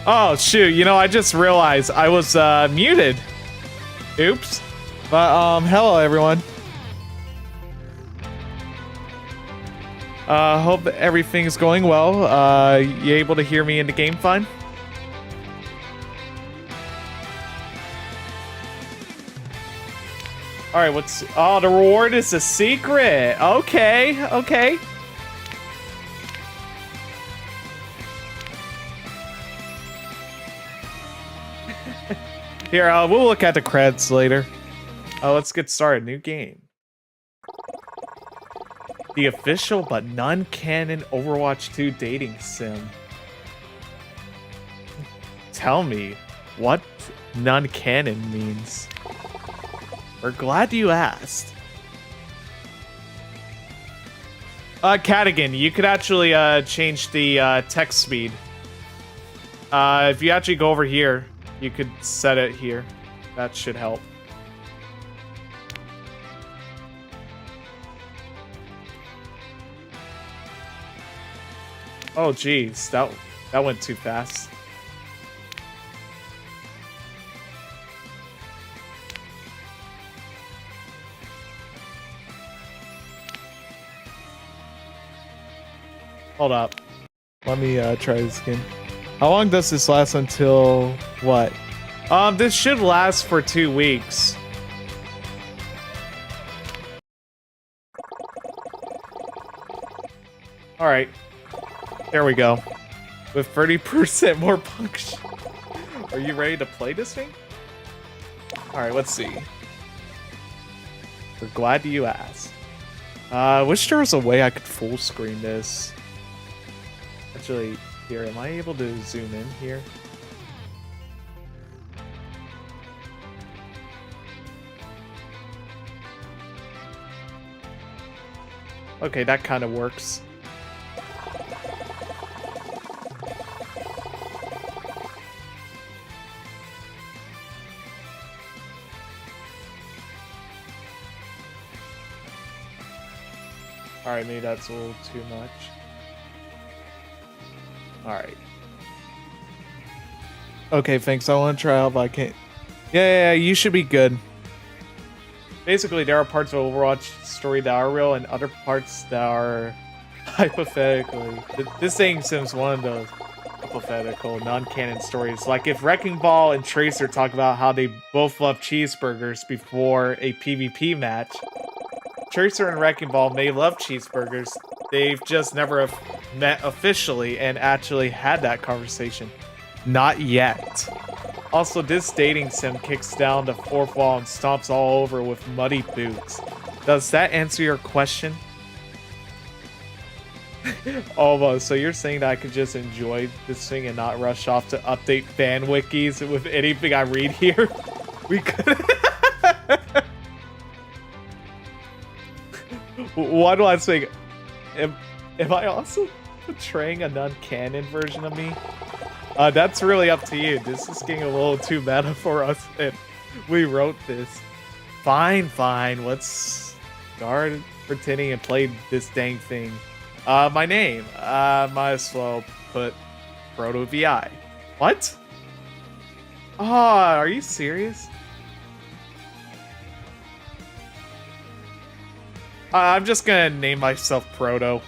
Oh, shoot. You know, I just realized I was muted. Oops. But, hello, everyone. Hope everything's going well. You able to hear me in the game fine? All right, what's... Oh, the reward is a secret. Okay, okay. Here, we'll look at the creds later. Let's get started. New game. The official but non-canon Overwatch 2 dating sim. Tell me what non-canon means. We're glad you asked. Cadigan, you could actually change the text speed. If you actually go over here, you could set it here. That should help. Oh geez, that went too fast. Hold up. Let me try this again. How long does this last until what? This should last for 2 weeks. All right. There we go. With 30% more punch. Are you ready to play this thing? All right, let's see. We're glad you asked. Wish there was a way I could full screen this. Actually, here, am I able to zoom in here? Okay, that kind of works. Alright, maybe that's a little too much. Alright. Okay, thanks. I want to try out, but I can't. Yeah, you should be good. Basically, there are parts of Overwatch story that are real and other parts that are hypothetically. This thing seems one of those hypothetical, non-canon stories. Like if Wrecking Ball and Tracer talk about how they both love cheeseburgers before a PvP match. Tracer and Wrecking Ball may love cheeseburgers. They've just never met officially and actually had that conversation. Not yet. Also, this dating sim kicks down the fourth wall and stomps all over with muddy boots. Does that answer your question? Almost. So you're saying that I could just enjoy this thing and not rush off to update fan wikis with anything I read here? We could. One last thing. Am I also portraying a non-canon version of me? That's really up to you. This is getting a little too meta for us, and we wrote this. Fine. Let's start pretending and play this dang thing. My name. Might as well put Proto VI. What? Are you serious? I'm just gonna name myself Proto.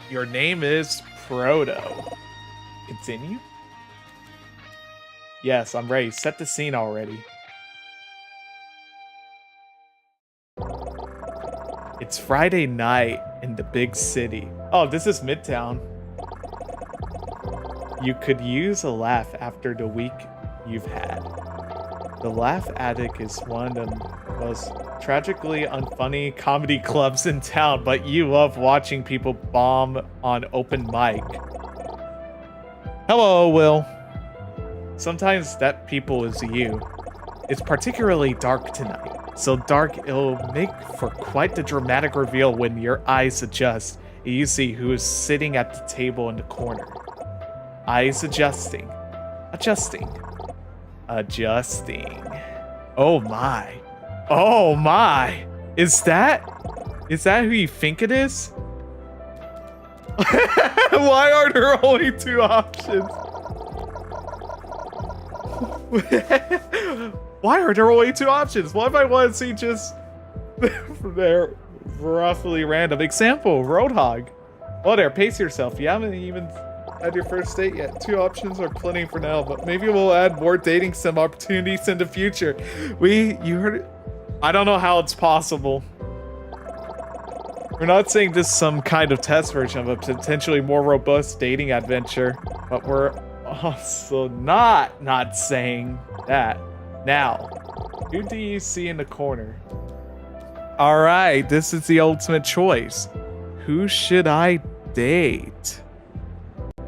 Your name is Proto. Continue? Yes, I'm ready. Set the scene already. It's Friday night in the big city. Oh, this is Midtown. You could use a laugh after the week you've had. The Laugh Attic is one of the most tragically unfunny comedy clubs in town, but you love watching people bomb on open mic. Hello, Will. Sometimes that people is you. It's particularly dark tonight. So dark it'll make for quite the dramatic reveal when your eyes adjust and you see who is sitting at the table in the corner. Eyes adjusting. Adjusting. Oh my. Oh my. Is that who you think it is? Why are there only 2 options? Why are there only 2 options? Why if I want to see just their roughly random example, Roadhog? Well, there, pace yourself. You haven't even had your first date yet. 2 options are plenty for now, but maybe we'll add more dating sim opportunities in the future. You heard it. I don't know how it's possible. We're not saying this is some kind of test version of a potentially more robust dating adventure, but we're also not saying that. Now, who do you see in the corner? All right, this is the ultimate choice. Who should I date?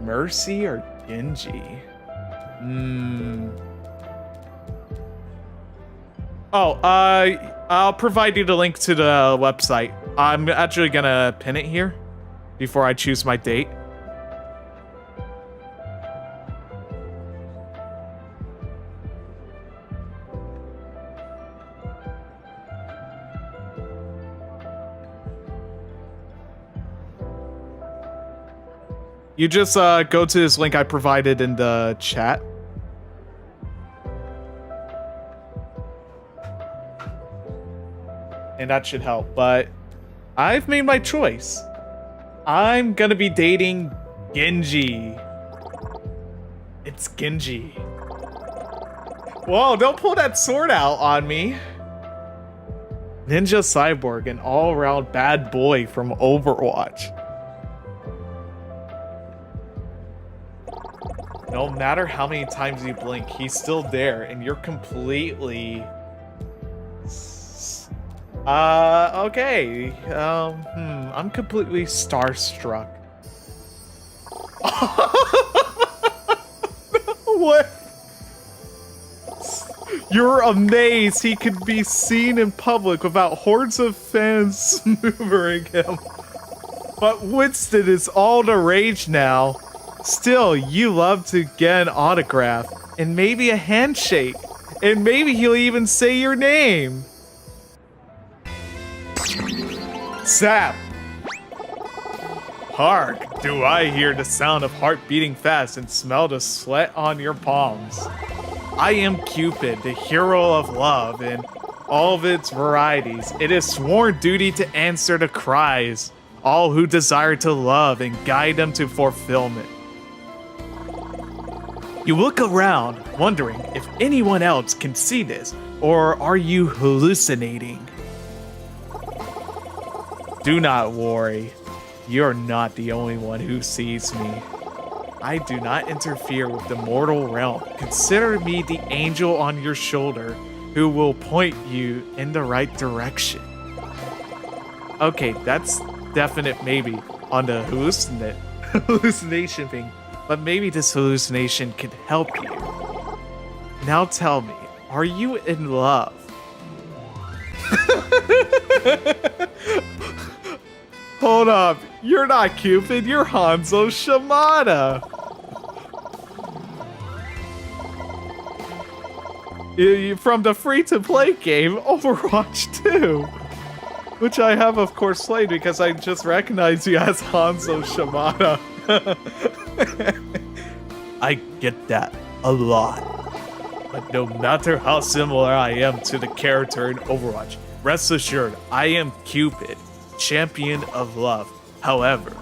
Mercy or Genji? Oh, I'll provide you the link to the website. I'm actually gonna pin it here before I choose my date. You just go to this link I provided in the chat. And that should help, but I've made my choice. I'm gonna be dating Genji. It's Genji. Whoa, don't pull that sword out on me. Ninja cyborg, an all-around bad boy from Overwatch. No matter how many times you blink, he's still there, and you're completely... okay. I'm completely starstruck. What? You're amazed he could be seen in public without hordes of fans smothering him. But Winston is all the rage now. Still, you love to get an autograph, and maybe a handshake, and maybe he'll even say your name. Sap! Hark, do I hear the sound of heart beating fast and smell the sweat on your palms. I am Cupid, the hero of love in all of its varieties. It is sworn duty to answer the cries, all who desire to love and guide them to fulfillment. You look around, wondering if anyone else can see this, or are you hallucinating? Do not worry, you're not the only one who sees me. I do not interfere with the mortal realm. Consider me the angel on your shoulder who will point you in the right direction. Okay, that's definite maybe on the hallucination thing, but maybe this hallucination could help you. Now tell me, are you in love? Hold up, you're not Cupid, you're Hanzo Shimada. From the free-to-play game, Overwatch 2. Which I have, of course, played because I just recognize you as Hanzo Shimada. I get that a lot. But no matter how similar I am to the character in Overwatch, rest assured, I am Cupid, champion of love. However,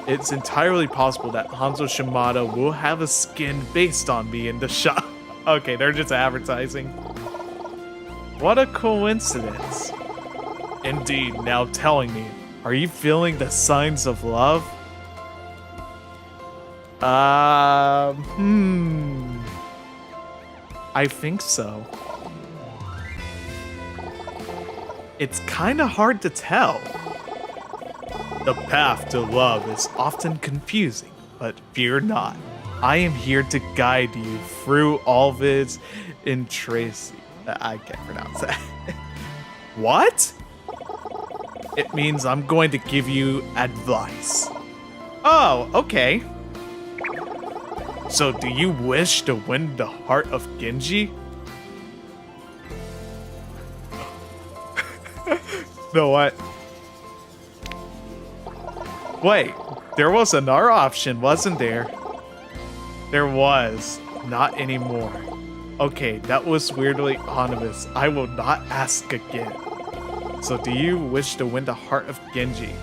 it's entirely possible that Hanzo Shimada will have a skin based on me in the shop. Okay, they're just advertising. What a coincidence. Indeed, now telling me, are you feeling the signs of love? I think so. It's kinda hard to tell. The path to love is often confusing, but fear not. I am here to guide you through all of its intricacies. I can't pronounce that. What? It means I'm going to give you advice. Oh, okay. So do you wish to win the heart of Genji? Know what? Wait, there was another option, wasn't there? There was. Not anymore. Okay, that was weirdly ominous. I will not ask again. So do you wish to win the heart of Genji?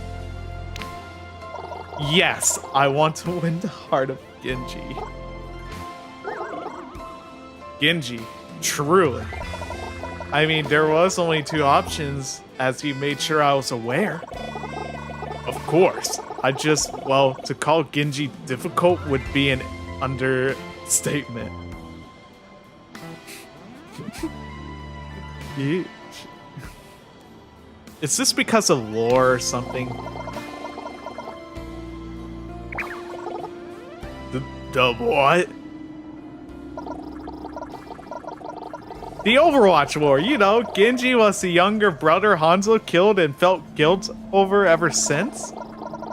Yes, I want to win the heart of Genji. Genji, truly. I mean, there was only 2 options, as he made sure I was aware. Of course. I just, well, to call Genji difficult would be an understatement. Huge. Is this because of lore or something? The what? The Overwatch lore, you know, Genji was the younger brother Hanzo killed and felt guilt over ever since.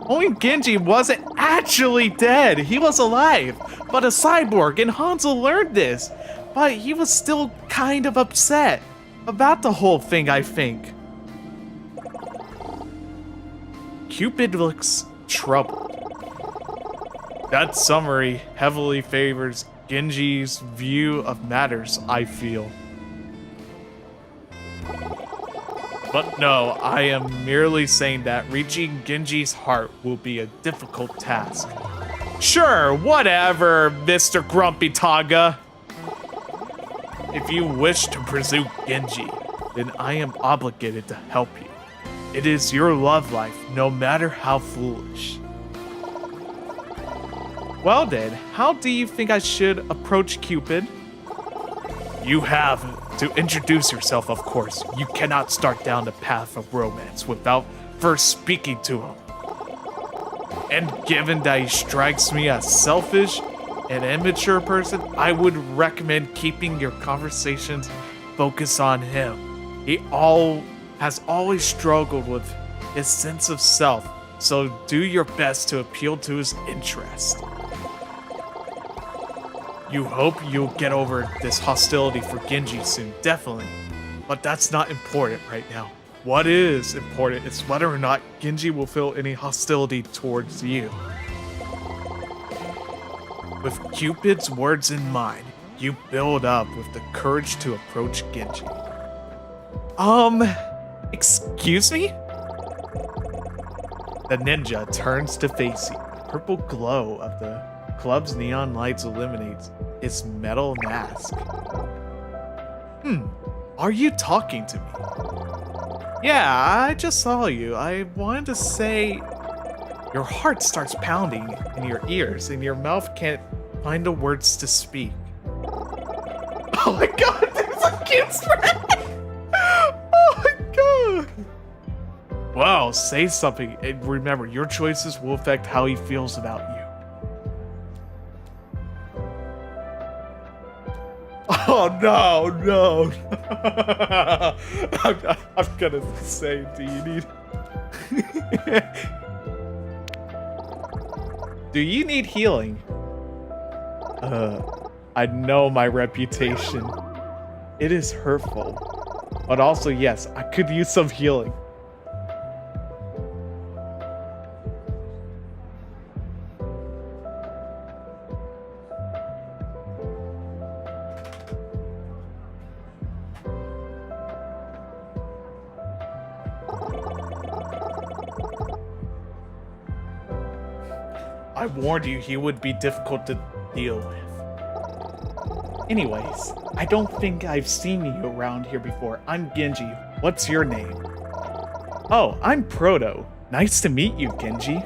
Only Genji wasn't actually dead, he was alive, but a cyborg, and Hanzo learned this. But he was still kind of upset about the whole thing, I think. Cupid looks troubled. That summary heavily favors Genji's view of matters, I feel. But no, I am merely saying that reaching Genji's heart will be a difficult task. Sure, whatever, Mr. Grumpy Taga. If you wish to pursue Genji, then I am obligated to help you. It is your love life, no matter how foolish. Well then, how do you think I should approach Cupid? You have to introduce yourself, of course. You cannot start down the path of romance without first speaking to him. And given that he strikes me as selfish and immature person, I would recommend keeping your conversations focused on him. He has always struggled with his sense of self, so do your best to appeal to his interest. You hope you'll get over this hostility for Genji soon, definitely. But that's not important right now. What is important is whether or not Genji will feel any hostility towards you. With Cupid's words in mind, you build up with the courage to approach Genji. Excuse me? The ninja turns to face you. The purple glow of the club's neon lights illuminates its metal mask. Are you talking to me? Yeah, I just saw you. I wanted to say... Your heart starts pounding in your ears and your mouth can't find the words to speak. Oh my god, there's a kid spread! Oh my god! Wow, say something, and remember, your choices will affect how he feels about you. Oh no, no. I'm gonna say, do you need... Do you need healing? I know my reputation. It is hurtful. But also, yes, I could use some healing. I warned you he would be difficult to deal with. Anyways, I don't think I've seen you around here before. I'm Genji. What's your name? Oh, I'm Proto. Nice to meet you, Genji.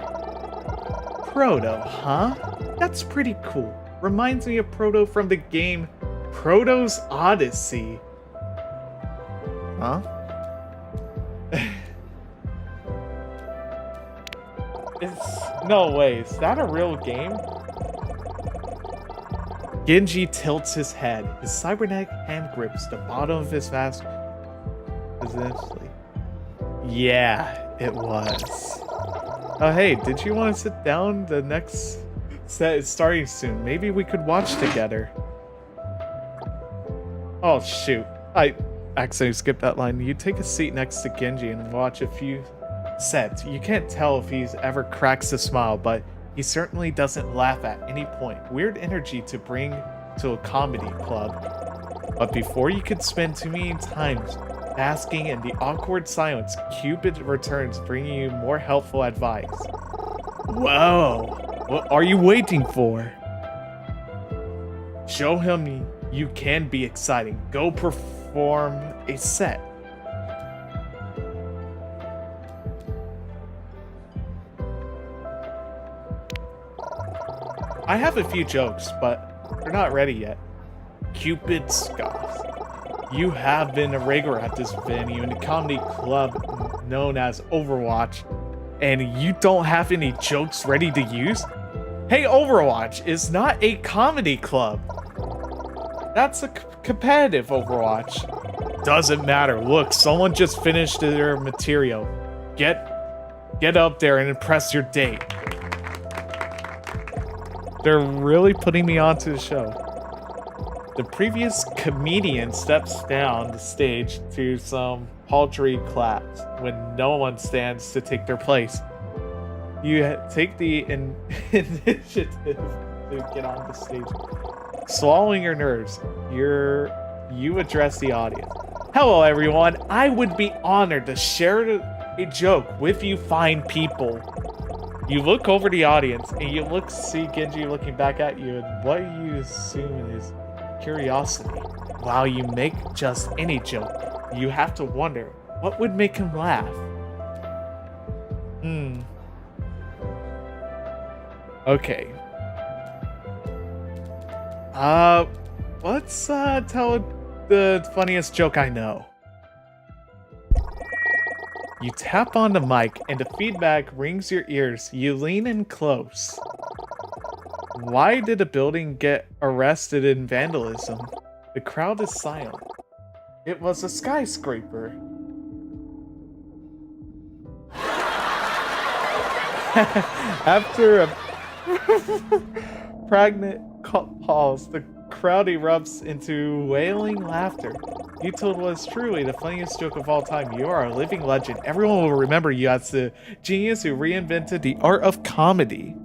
Proto, huh? That's pretty cool. Reminds me of Proto from the game Proto's Odyssey. Huh? No way, is that a real game? Genji tilts his head. His cybernetic hand grips the bottom of his mask. Essentially. Yeah, it was. Oh hey, did you want to sit down? The next set is starting soon. Maybe we could watch together. Oh shoot. I accidentally skipped that line. You take a seat next to Genji and watch a few set. You can't tell if he's ever cracks a smile, but he certainly doesn't laugh at any point. Weird energy to bring to a comedy club. But before you could spend too many times basking in the awkward silence, Cupid returns, bringing you more helpful advice. Whoa! What are you waiting for? Show him you can be exciting. Go perform a set. I have a few jokes, but they're not ready yet. Cupid scoffs. You have been a regular at this venue in the comedy club known as Overwatch, and you don't have any jokes ready to use? Hey, Overwatch is not a comedy club. That's a competitive Overwatch. Doesn't matter. Look, someone just finished their material. Get up there and impress your date. They're really putting me onto the show. The previous comedian steps down the stage to some paltry claps when no one stands to take their place. You take the initiative to get on the stage. Swallowing your nerves, you address the audience. Hello, everyone. I would be honored to share a joke with you fine people. You look over the audience and you see Genji looking back at you, and what you assume is curiosity. While you make just any joke, you have to wonder what would make him laugh. Okay. Let's tell the funniest joke I know. You tap on the mic and the feedback rings your ears. You lean in close. Why did a building get arrested in vandalism? The crowd is silent. It was a skyscraper. After a pregnant pause, the crowd erupts into wailing laughter. You told was truly the funniest joke of all time. You are a living legend. Everyone will remember you as the genius who reinvented the art of comedy.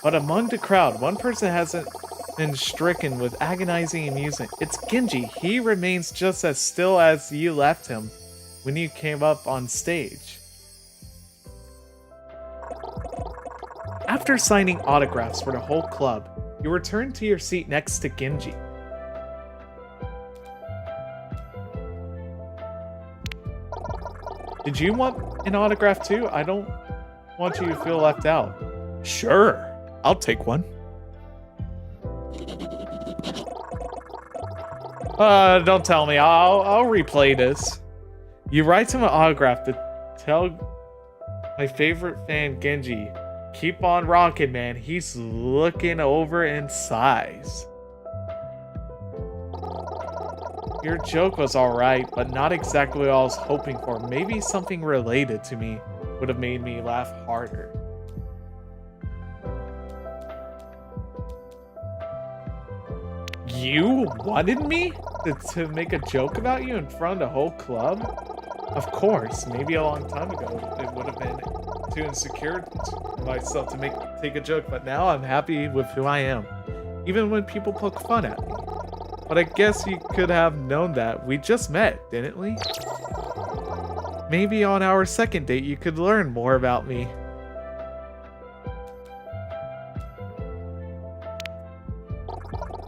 But among the crowd, one person hasn't been stricken with agonizing amusement. It's Genji. He remains just as still as you left him when you came up on stage. After signing autographs for the whole club, you return to your seat next to Genji. Did you want an autograph too? I don't want you to feel left out. Sure, I'll take one. Don't tell me. I'll replay this. You write him an autograph to tell my favorite fan, Genji, keep on rocking, man. He's looking over in size. Your joke was alright, but not exactly what I was hoping for. Maybe something related to me would have made me laugh harder. You wanted me to make a joke about you in front of the whole club? Of course, maybe a long time ago it would have been too insecure to myself to take a joke, but now I'm happy with who I am, even when people poke fun at me. But I guess you could have known that. We just met, didn't we? Maybe on our second date you could learn more about me.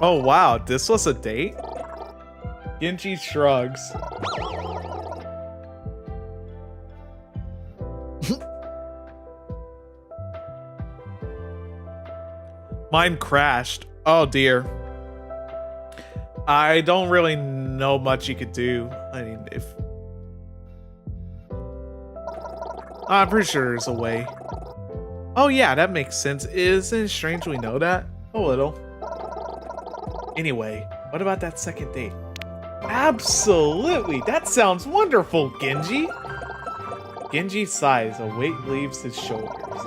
Oh wow, this was a date? Genji shrugs. Mine crashed. Oh dear. I don't really know much you could do. I mean, I'm pretty sure there's a way. Oh yeah, that makes sense. Isn't it strange we know that? A little. Anyway, what about that second date? Absolutely! That sounds wonderful, Genji! Genji sighs, a weight leaves his shoulders.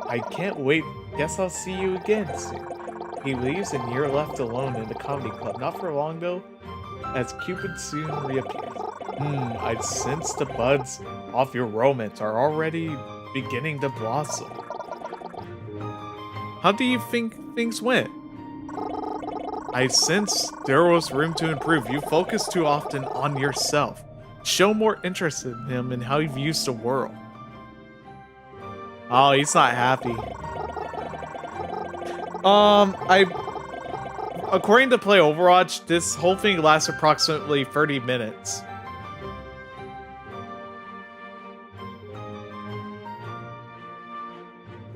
I can't wait. Guess I'll see you again soon. He leaves and you're left alone in the comedy club. Not for long though, as Cupid soon reappears. I sense the buds off your romance are already beginning to blossom. How do you think things went? I sense there was room to improve. You focus too often on yourself. Show more interest in him and how he views the world. Oh, he's not happy. According to Play Overwatch, this whole thing lasts approximately 30 minutes.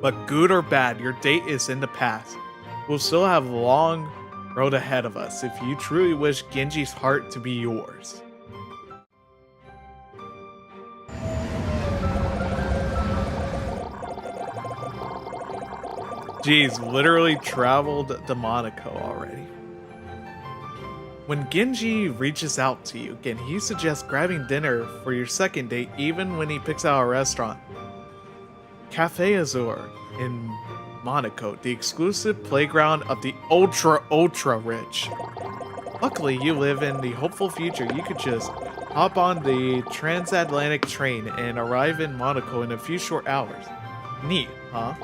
But good or bad, your date is in the past. We'll still have a long road ahead of us if you truly wish Genji's heart to be yours. Jeez, literally traveled to Monaco already. When Genji reaches out to you again, he suggests grabbing dinner for your second date even when he picks out a restaurant. Cafe Azur in Monaco, the exclusive playground of the ultra rich. Luckily, you live in the hopeful future. You could just hop on the transatlantic train and arrive in Monaco in a few short hours. Neat, huh?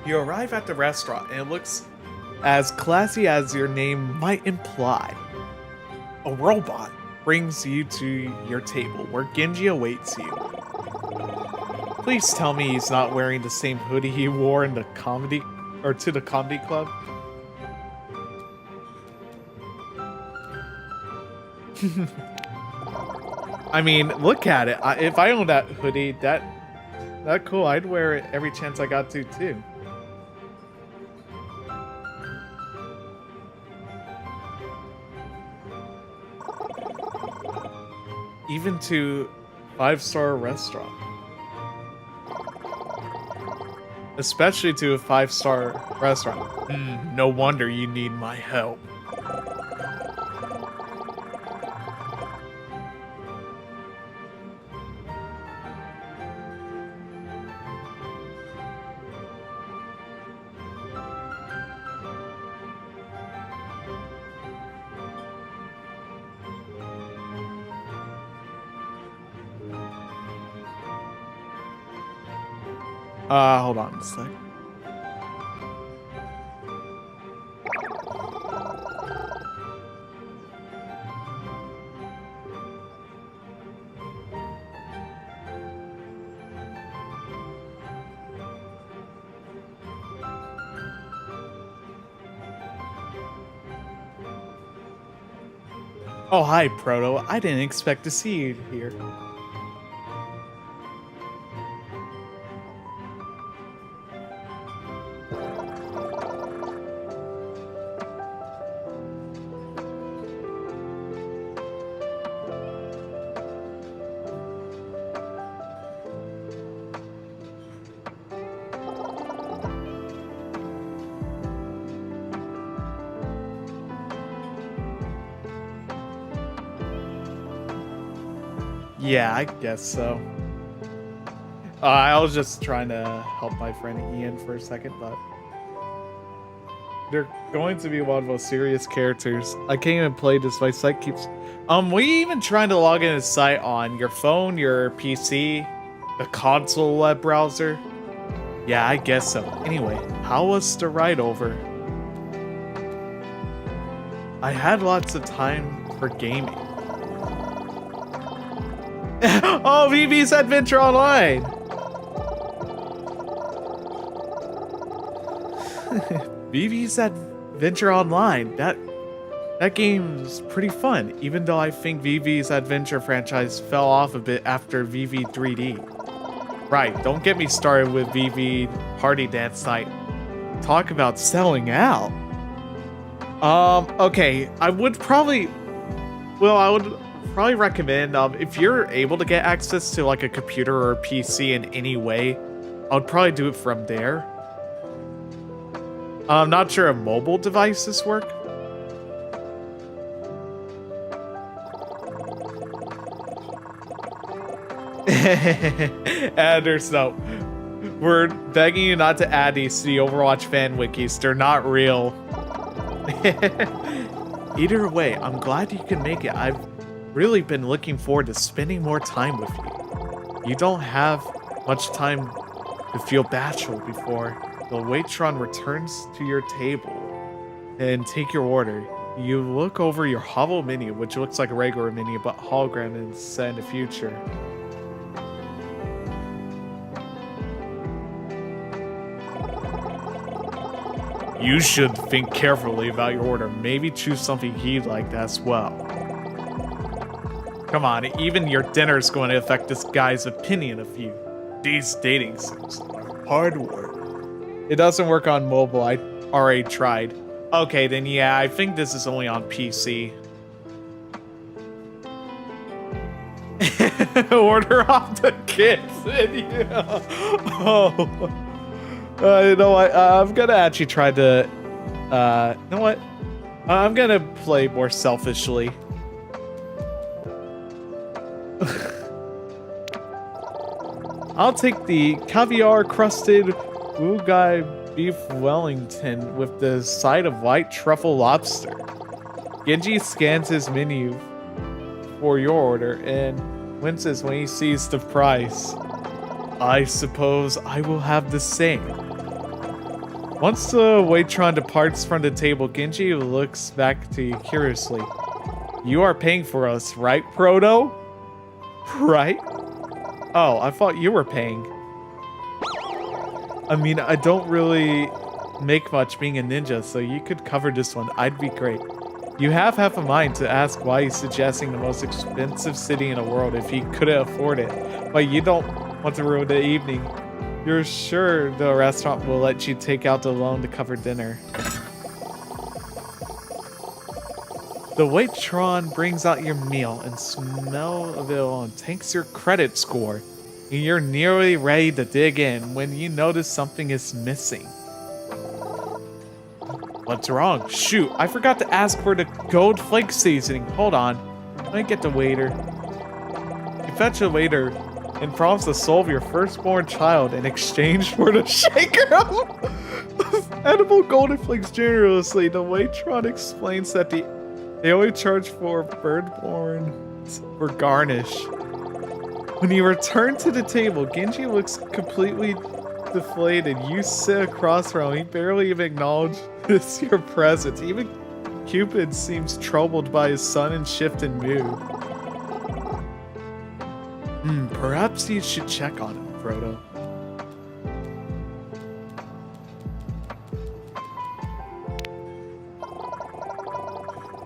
You arrive at the restaurant and it looks as classy as your name might imply. A robot brings you to your table where Genji awaits you. Please tell me he's not wearing the same hoodie he wore in the comedy club. I mean, look at it. If I owned that hoodie, that cool, I'd wear it every chance I got to too. Even to 5-star restaurant. Especially to a 5-star restaurant. No wonder you need my help. Hold on a sec. Oh, hi, Proto. I didn't expect to see you here. Yeah, I guess so. I was just trying to help my friend Ian for a second, but they're going to be one of those serious characters. I can't even play this. My site keeps... were you even trying to log in his site on your phone, your PC, the console web browser? Yeah, I guess so. Anyway, how was the ride over? I had lots of time for gaming. Oh, VV's Adventure Online! VV's Adventure Online. That game's pretty fun, even though I think VV's Adventure franchise fell off a bit after VV 3D. Right, don't get me started with VV Party Dance Night. Talk about selling out. Okay, I would probably recommend, if you're able to get access to like a computer or a PC in any way, I would probably do it from there. I'm not sure if mobile devices work. Anderson, we're begging you not to add these to the Overwatch fan wikis. They're not real. Either way, I'm glad you can make it. I've really been looking forward to spending more time with you. You don't have much time to feel bashful before the waitron returns to your table and take your order. You look over your holo menu, which looks like a regular menu, but hologram is set in the future. You should think carefully about your order. Maybe choose something he'd like as well. Come on, even your dinner is going to affect this guy's opinion of you. These dating sites are hard work. It doesn't work on mobile. I already tried. Okay, then yeah, I think this is only on PC. Order off the kids. Yeah. Oh. You know what? I'm gonna actually try to. You know what? I'm gonna play more selfishly. I'll take the caviar crusted Wugai beef Wellington with the side of white truffle lobster. Genji scans his menu for your order and winces when he sees the price. I suppose I will have the same. Once the waitron departs from the table, Genji looks back to you curiously. You are paying for us, right, Proto? Right? Oh, I thought you were paying. I mean, I don't really make much being a ninja, so you could cover this one. I'd be great. You have half a mind to ask why he's suggesting the most expensive city in the world if he couldn't afford it, but you don't want to ruin the evening. You're sure the restaurant will let you take out the loan to cover dinner. The waitron brings out your meal and smell of it alone takes your credit score. And you're nearly ready to dig in when you notice something is missing. What's wrong? Shoot, I forgot to ask for the gold flake seasoning. Hold on. Let me get the waiter. You fetch a waiter and promise to solve your firstborn child in exchange for the shaker of edible golden flakes generously. The waitron explains that they only charge for birdborn for garnish. When you return to the table, Genji looks completely deflated. You sit across from him. He barely even acknowledges your presence. Even Cupid seems troubled by his sudden shift in mood. Perhaps you should check on him, Frodo.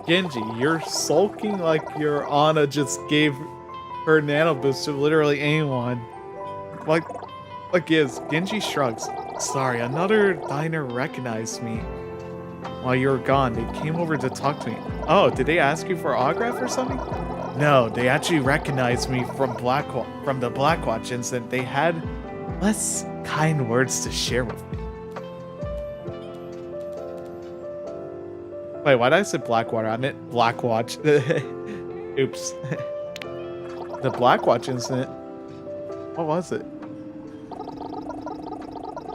Genji, you're sulking like your Ana just gave her nano boost to literally anyone. Like is. Genji shrugs. Sorry, another diner recognized me. While you were gone, they came over to talk to me. Oh, did they ask you for an autograph or something? No, they actually recognized me from the Blackwatch incident. They had less kind words to share with me. Wait, why did I say Blackwater? I meant Blackwatch. Oops. The Blackwatch incident. What was it?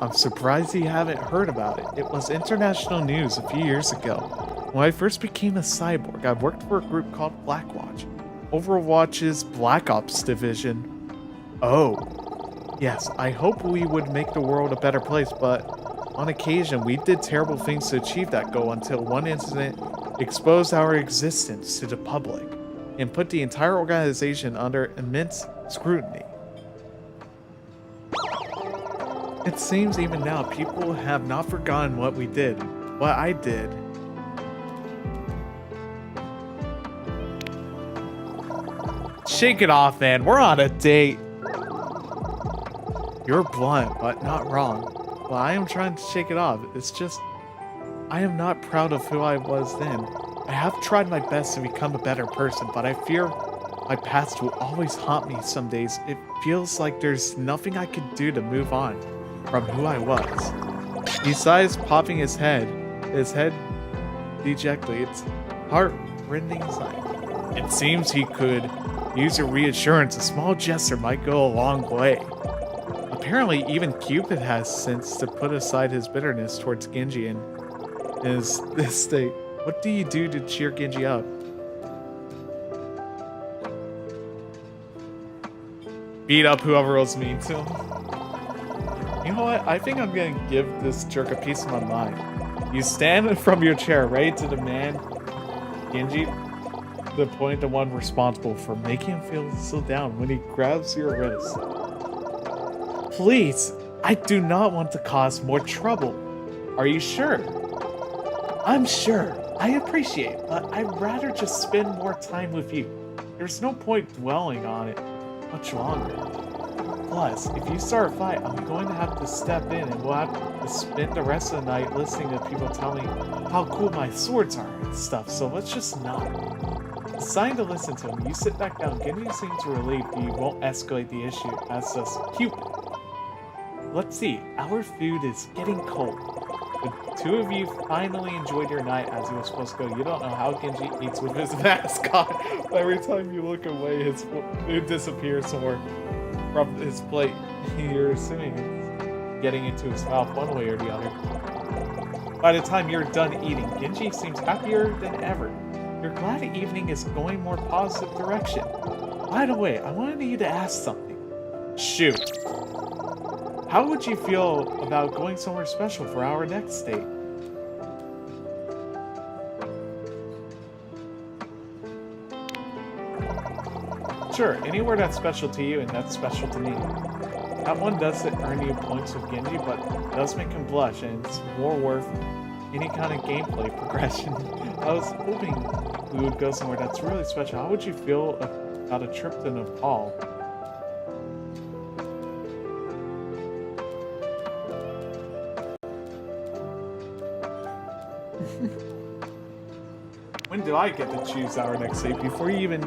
I'm surprised you haven't heard about it. It was international news a few years ago. When I first became a cyborg, I worked for a group called Blackwatch, Overwatch's Black Ops division. Oh, yes, I hope we would make the world a better place, but on occasion we did terrible things to achieve that goal until one incident exposed our existence to the public and put the entire organization under immense scrutiny. It seems even now people have not forgotten what we did, what I did. Shake it off, man. We're on a date. You're blunt, but not wrong. Well, I am trying to shake it off. It's just, I am not proud of who I was then. I have tried my best to become a better person, but I fear my past will always haunt me some days. It feels like there's nothing I could do to move on from who I was. He sighs, popping his head dejectedly. It's heart-rending sight. It seems he could use your reassurance. A small gesture might go a long way. Apparently, even Cupid has sense to put aside his bitterness towards Genji and is this state. What do you do to cheer Genji up? Beat up whoever else mean to him. You know what? I think I'm gonna give this jerk a piece of my mind. You stand from your chair, ready to demand Genji to point the one responsible for making him feel so down when he grabs your wrist. Please, I do not want to cause more trouble. Are you sure? I'm sure. I appreciate it, but I'd rather just spend more time with you. There's no point dwelling on it much longer. Plus, if you start a fight, I'm going to have to step in and we'll have to spend the rest of the night listening to people tell me how cool my swords are and stuff, so let's just not. Deciding to listen to him, you sit back down. Genji seems relieved that you won't escalate the issue as does Cupid. Let's see, our food is getting cold. The two of you finally enjoyed your night as you were supposed to go. You don't know how Genji eats with his mascot. Every time you look away, it disappears somewhere from his plate. You're assuming it's getting into his mouth one way or the other. By the time you're done eating, Genji seems happier than ever. You're glad the evening is going more positive direction. By the way, I wanted you to ask something. Shoot. How would you feel about going somewhere special for our next date? Sure, anywhere that's special to you and that's special to me. That one doesn't earn you points with Genji, but does make him blush, and it's more worth any kind of gameplay progression. I was hoping we would go somewhere that's really special. How would you feel about a trip to Nepal? When do I get to choose our next date? Before you even...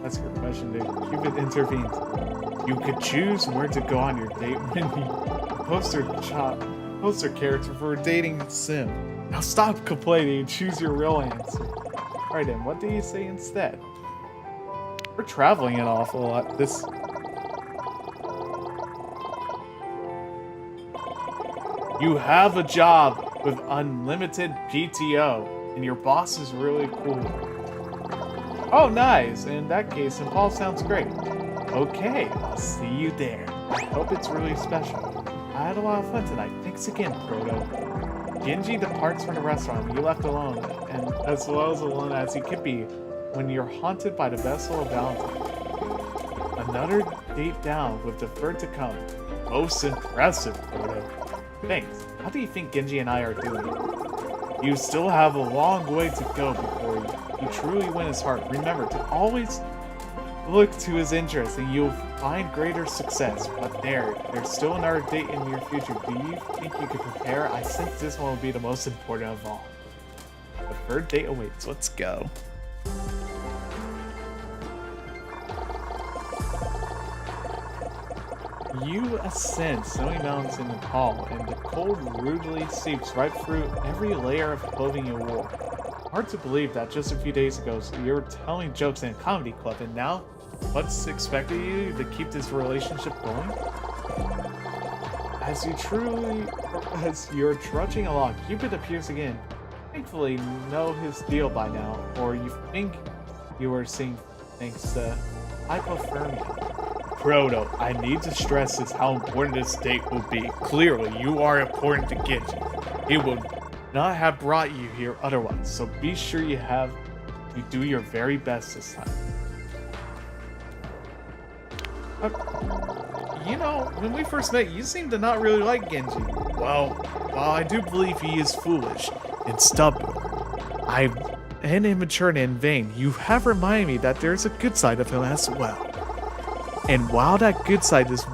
That's a good question, dude. Cupid intervenes. You could choose where to go on your date when you poster character for a dating sim. Now stop complaining and choose your real answer. Alright then, what do you say instead? We're traveling an awful lot. You have a job with unlimited PTO, and your boss is really cool. Oh, nice. In that case, Nepal sounds great. Okay, I'll see you there. I hope it's really special. I had a lot of fun tonight. Thanks again, Proto. Genji departs from the restaurant, you left alone, and as well as alone as he could be, when you're haunted by the vessel of Valentine. Another date down with the third to come. Most impressive, Proto. Thanks. How do you think Genji and I are doing? You still have a long way to go before you truly win his heart. Remember to always look to his interests and you'll find greater success. But there's still another date in your future. Do you think you can prepare? I think this one will be the most important of all. The third date awaits. Let's go. You ascend snowy mountains in Nepal, and the cold rudely seeps right through every layer of clothing you wore. Hard to believe that just a few days ago you were telling jokes in a comedy club, and now what's expected of you to keep this relationship going? As you're trudging along, Cupid appears again. Thankfully, know his deal by now, or you think you were seeing thanks to hypothermia. Proto, I need to stress this how important this date will be. Clearly, you are important to Genji. He would not have brought you here otherwise, so be sure you do your very best this time. You know, when we first met, you seemed to not really like Genji. Well, while I do believe he is foolish and stubborn, and immature and vain, you have reminded me that there's a good side of him as well. And while that good side is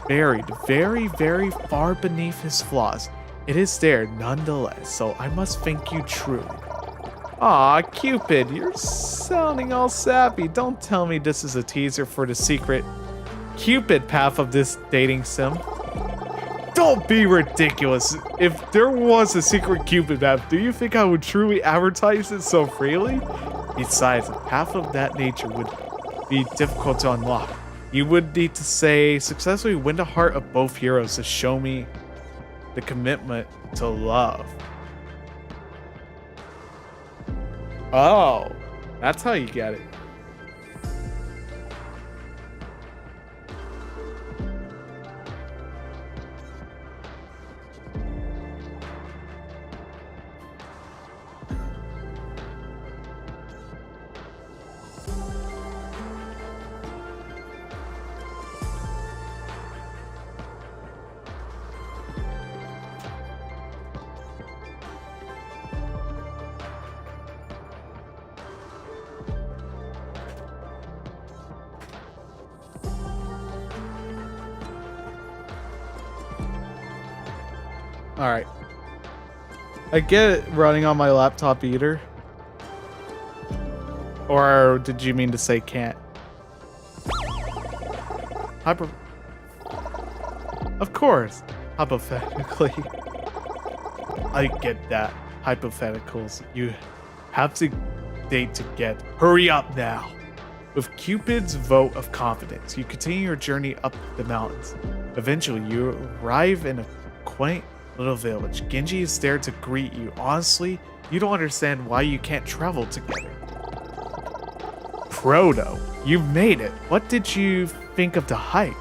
buried very, very far beneath his flaws, it is there nonetheless, so I must thank you truly. Aw, Cupid, you're sounding all sappy. Don't tell me this is a teaser for the secret Cupid path of this dating sim. Don't be ridiculous. If there was a secret Cupid path, do you think I would truly advertise it so freely? Besides, a path of that nature would be difficult to unlock. You would need to say, successfully win the heart of both heroes to show me the commitment to love. Oh, that's how you get it. All right. I get it running on my laptop either. Or did you mean to say can't? Of course. Hypothetically. I get that. Hypotheticals. You have to date to get. Hurry up now. With Cupid's vote of confidence, you continue your journey up the mountains. Eventually, you arrive in a quaint little village. Genji is there to greet you. Honestly, you don't understand why you can't travel together. Proto, you've made it. What did you think of the hike?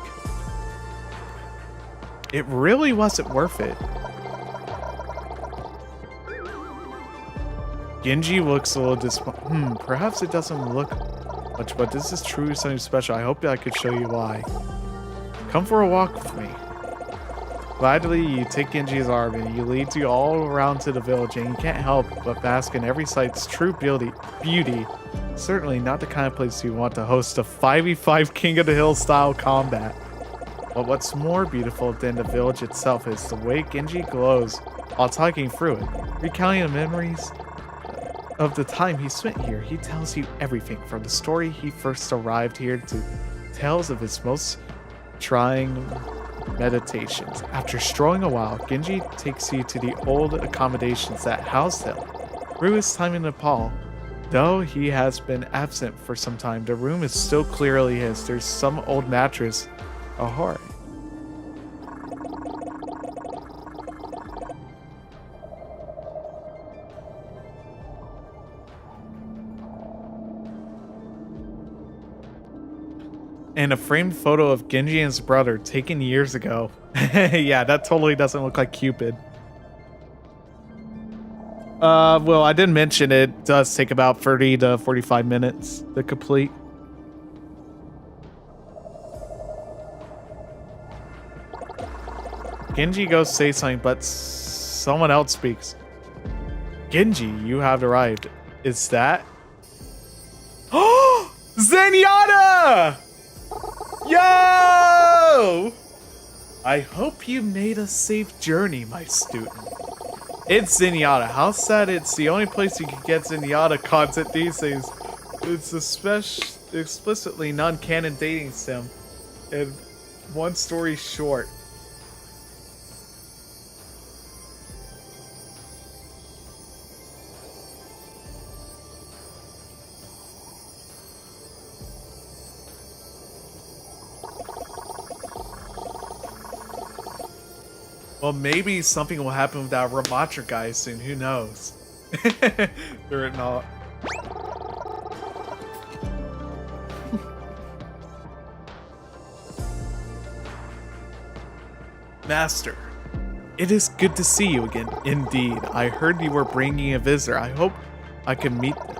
It really wasn't worth it. Genji looks a little disappointed. Perhaps it doesn't look much, but this is truly something special. I hope that I could show you why. Come for a walk with me. Gladly, you take Genji's arm and he leads you all around to the village, and you can't help but bask in every sight's true beauty. Certainly not the kind of place you want to host a 5v5 King of the Hill style combat. But what's more beautiful than the village itself is the way Genji glows while talking through it. Recounting the memories of the time he spent here, he tells you everything from the story he first arrived here to tales of his most trying meditations. After strolling a while, Genji takes you to the old accommodations that housed him. Through his time in Nepal, though he has been absent for some time, the room is still clearly his. There's some old mattress, a heart. And a framed photo of Genji and his brother taken years ago. Yeah, that totally doesn't look like Cupid. Well, I didn't mention it does take about 30 to 45 minutes to complete. Genji goes to say something, but someone else speaks. Genji, you have arrived. Is that? Oh! Zenyatta! Yo! I hope you made a safe journey, my student. It's Zenyatta. How sad it's the only place you can get Zenyatta content these days. It's explicitly non-canon dating sim. And one story short. Well, maybe something will happen with that Ramatra guy soon. Who knows? They're not. Master, it is good to see you again. Indeed, I heard you were bringing a visitor. I hope I can meet them.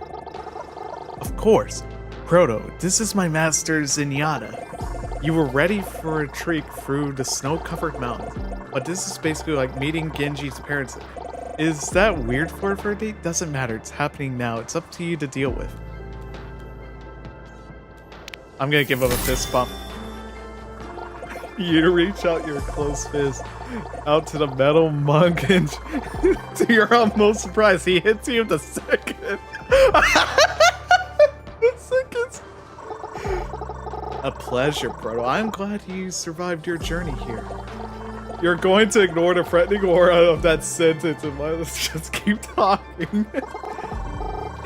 Of course. Proto, this is my master Zenyatta. You were ready for a trek through the snow-covered mountains, but this is basically like meeting Genji's parents. Is that weird for a date? Doesn't matter, it's happening now. It's up to you to deal with. I'm gonna give him a fist bump. You reach out your closed fist out to the metal monk and to your utmost surprise, he hits you with the second. A pleasure, Proto. I'm glad you survived your journey here. You're going to ignore the threatening aura of that sentence and let's just keep talking.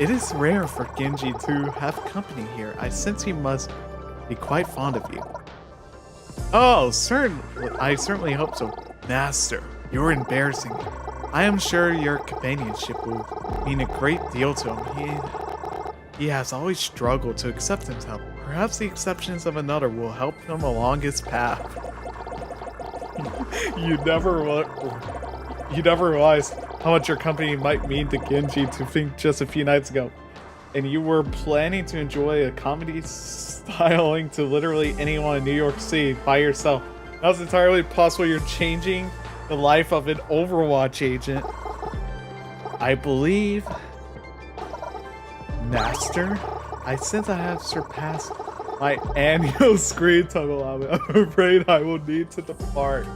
It is rare for Genji to have company here. I sense he must be quite fond of you. Oh, certainly. I certainly hope so. Master, you're embarrassing me. I am sure your companionship will mean a great deal to him. He has always struggled to accept himself. Perhaps the acceptance of another will help him along his path. You never realized how much your company might mean to Genji to think just a few nights ago. And you were planning to enjoy a comedy styling to literally anyone in New York City by yourself. Now it's entirely possible you're changing the life of an Overwatch agent. I believe, Master, I sense I have surpassed my annual screen time allowance. I'm afraid I will need to depart.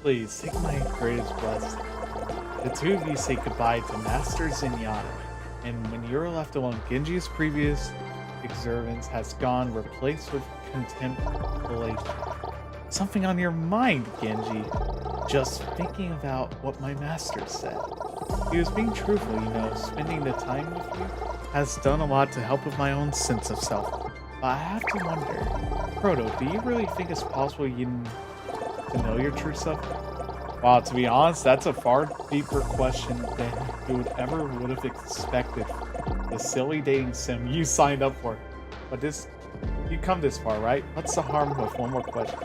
Please, take my greatest blessing. The two of you say goodbye to Master Zenyatta, and when you're left alone, Genji's previous exuberance has gone, replaced with contemplation. Something on your mind, Genji? Just thinking about what my master said. He was being truthful, you know, spending the time with you has done a lot to help with my own sense of self. But I have to wonder, Proto, do you really think it's possible to know your true self? Wow, to be honest, that's a far deeper question than you would have expected. The silly dating sim you signed up for. But you come this far, right? What's the harm with one more question?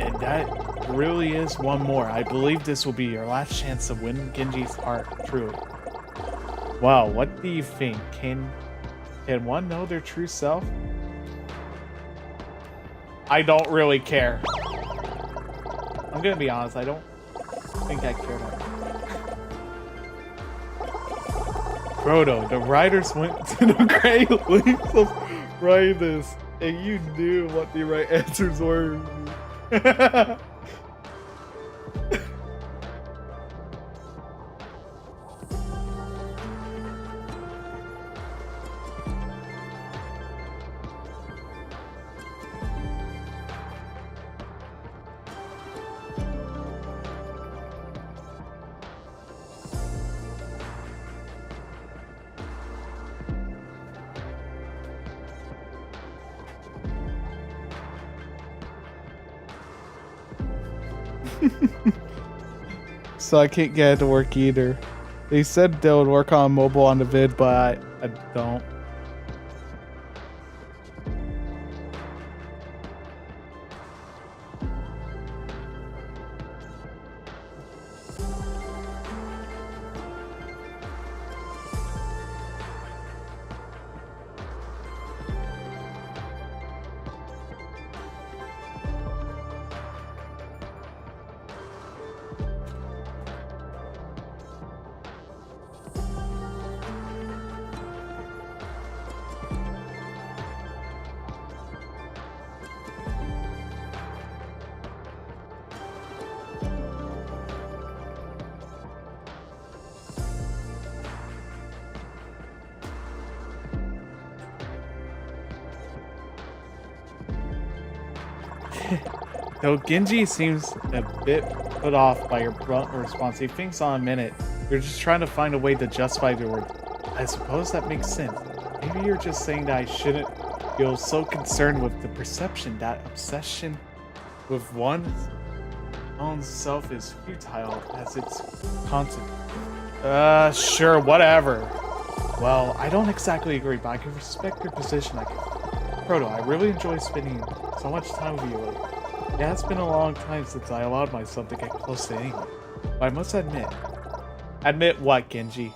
And that really is one more. I believe this will be your last chance to win Genji's heart, truly. Wow, what do you think? Can one know their true self? I don't really care. I'm gonna be honest, I don't think I care that much. Frodo, the writers went to the great lengths of writing this, and you knew what the right answers were. So I can't get it to work either. They said they would work on mobile on the vid, but I don't. Though Genji seems a bit put off by your blunt response, he thinks on a minute. You're just trying to find a way to justify your word. I suppose that makes sense. Maybe you're just saying that I shouldn't feel so concerned with the perception that obsession with one's own self is futile as its content. Sure, whatever. Well, I don't exactly agree, but I can respect your position, I guess. Proto, I really enjoy spending so much time with you lately. Yeah, it's been a long time since I allowed myself to get close to anyone. But I must admit... Admit what, Genji?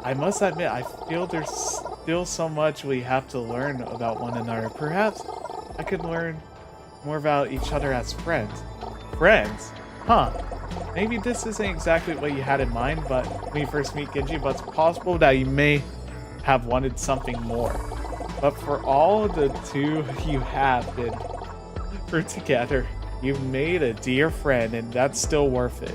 I must admit, I feel there's still so much we have to learn about one another. Perhaps I could learn more about each other as friends. Friends? Huh. Maybe this isn't exactly what you had in mind, but when you first meet Genji, but it's possible that you may have wanted something more. But for all the two you have been for together, you've made a dear friend, and that's still worth it.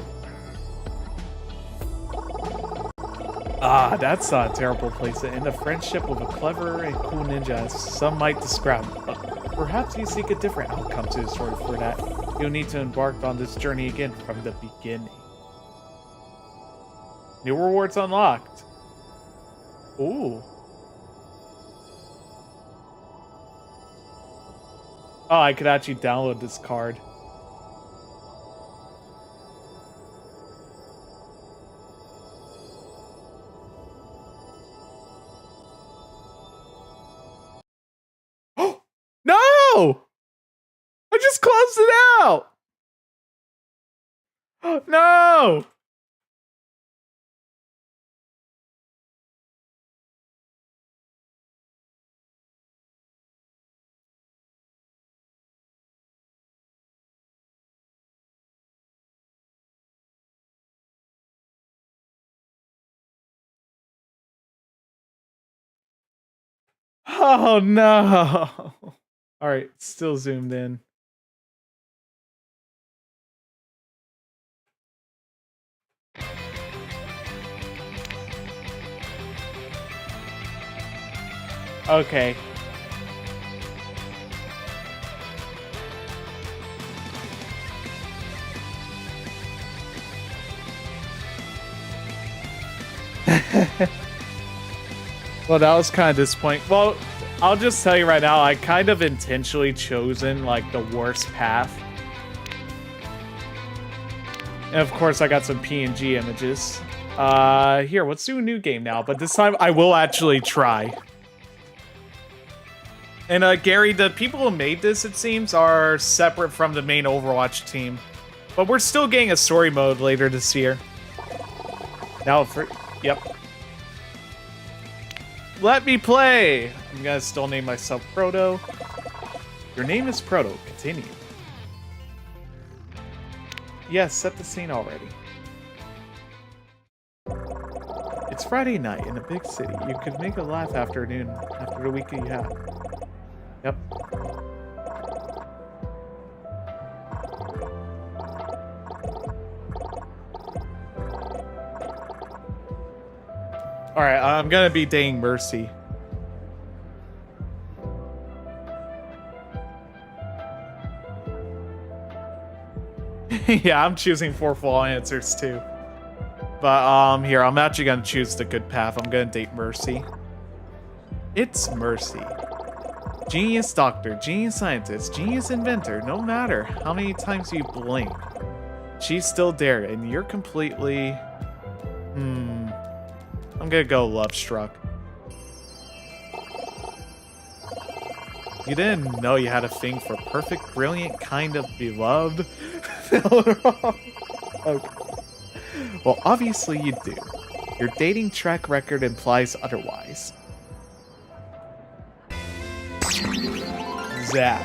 Ah, that's not a terrible place to end a friendship with a clever and cool ninja, as some might describe. But perhaps you seek a different outcome to the story. For that, you'll need to embark on this journey again from the beginning. New rewards unlocked. Ooh. Oh, I could actually download this card. No! I just closed it out! No! Oh no! Alright, still zoomed in. Okay. Well, that was kind of disappointing. Well, I'll just tell you right now, I kind of intentionally chosen, like, the worst path. And of course, I got some PNG images. Here, let's do a new game now, but this time I will actually try. And, Gary, the people who made this, it seems, are separate from the main Overwatch team. But we're still getting a story mode later this year. Now, yep. Let me play! I'm gonna still name myself Proto. Your name is Proto. Continue. Yes, set the scene already. It's Friday night in a big city. You could make a laugh afternoon after the week you had. Yep. Alright, I'm gonna be dating Mercy. Yeah, I'm choosing 4 full answers too. But, here, I'm actually gonna choose the good path. I'm gonna date Mercy. It's Mercy. Genius doctor, genius scientist, genius inventor, no matter how many times you blink, she's still there, and you're completely... I'm gonna go love struck. You didn't know you had a thing for perfect, brilliant, kind of beloved? Okay. Well, obviously you do. Your dating track record implies otherwise. Zap.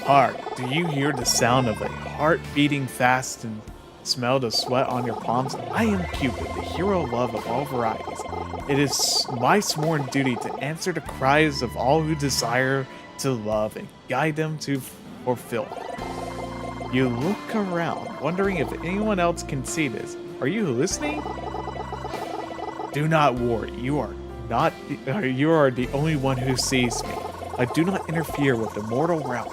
Hark, do you hear the sound of a heart beating fast and smell the sweat on your palms? I am Cupid, the hero of love of all varieties. It is my sworn duty to answer the cries of all who desire to love and guide them to fulfill. You look around, wondering if anyone else can see this. Are you listening? Do not worry, you are the only one who sees me. I do not interfere with the mortal realm.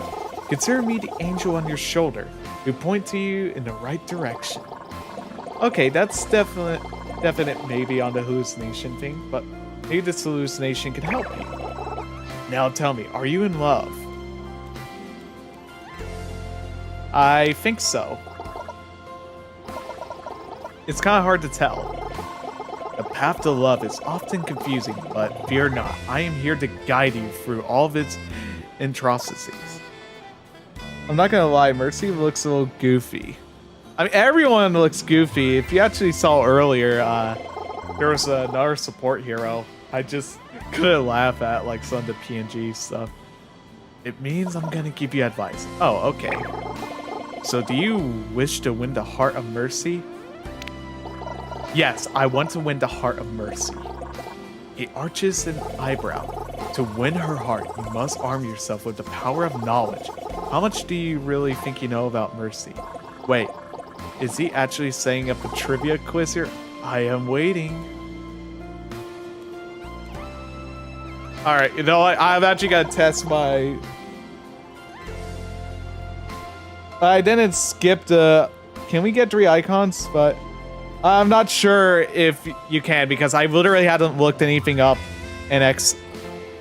Consider me the angel on your shoulder, who point to you in the right direction. Okay, that's definite maybe on the hallucination thing, but maybe this hallucination can help you. Now tell me, are you in love? I think so. It's kind of hard to tell. The path to love is often confusing, but fear not. I am here to guide you through all of its atrocities. I'm not gonna lie, Mercy looks a little goofy. I mean, everyone looks goofy. If you actually saw earlier, there was another support hero. I just couldn't laugh at like some of the PNG stuff. It means I'm gonna give you advice. Oh, okay. So do you wish to win the heart of Mercy? Yes, I want to win the heart of Mercy. He arches an eyebrow. To win her heart, you must arm yourself with the power of knowledge. How much do you really think you know about Mercy? Wait, is he actually setting up a trivia quiz here? I am waiting. Alright, you know what? I've actually got to test my... I didn't skip the... Can we get 3 icons? But I'm not sure if you can because I literally hadn't looked anything up in X.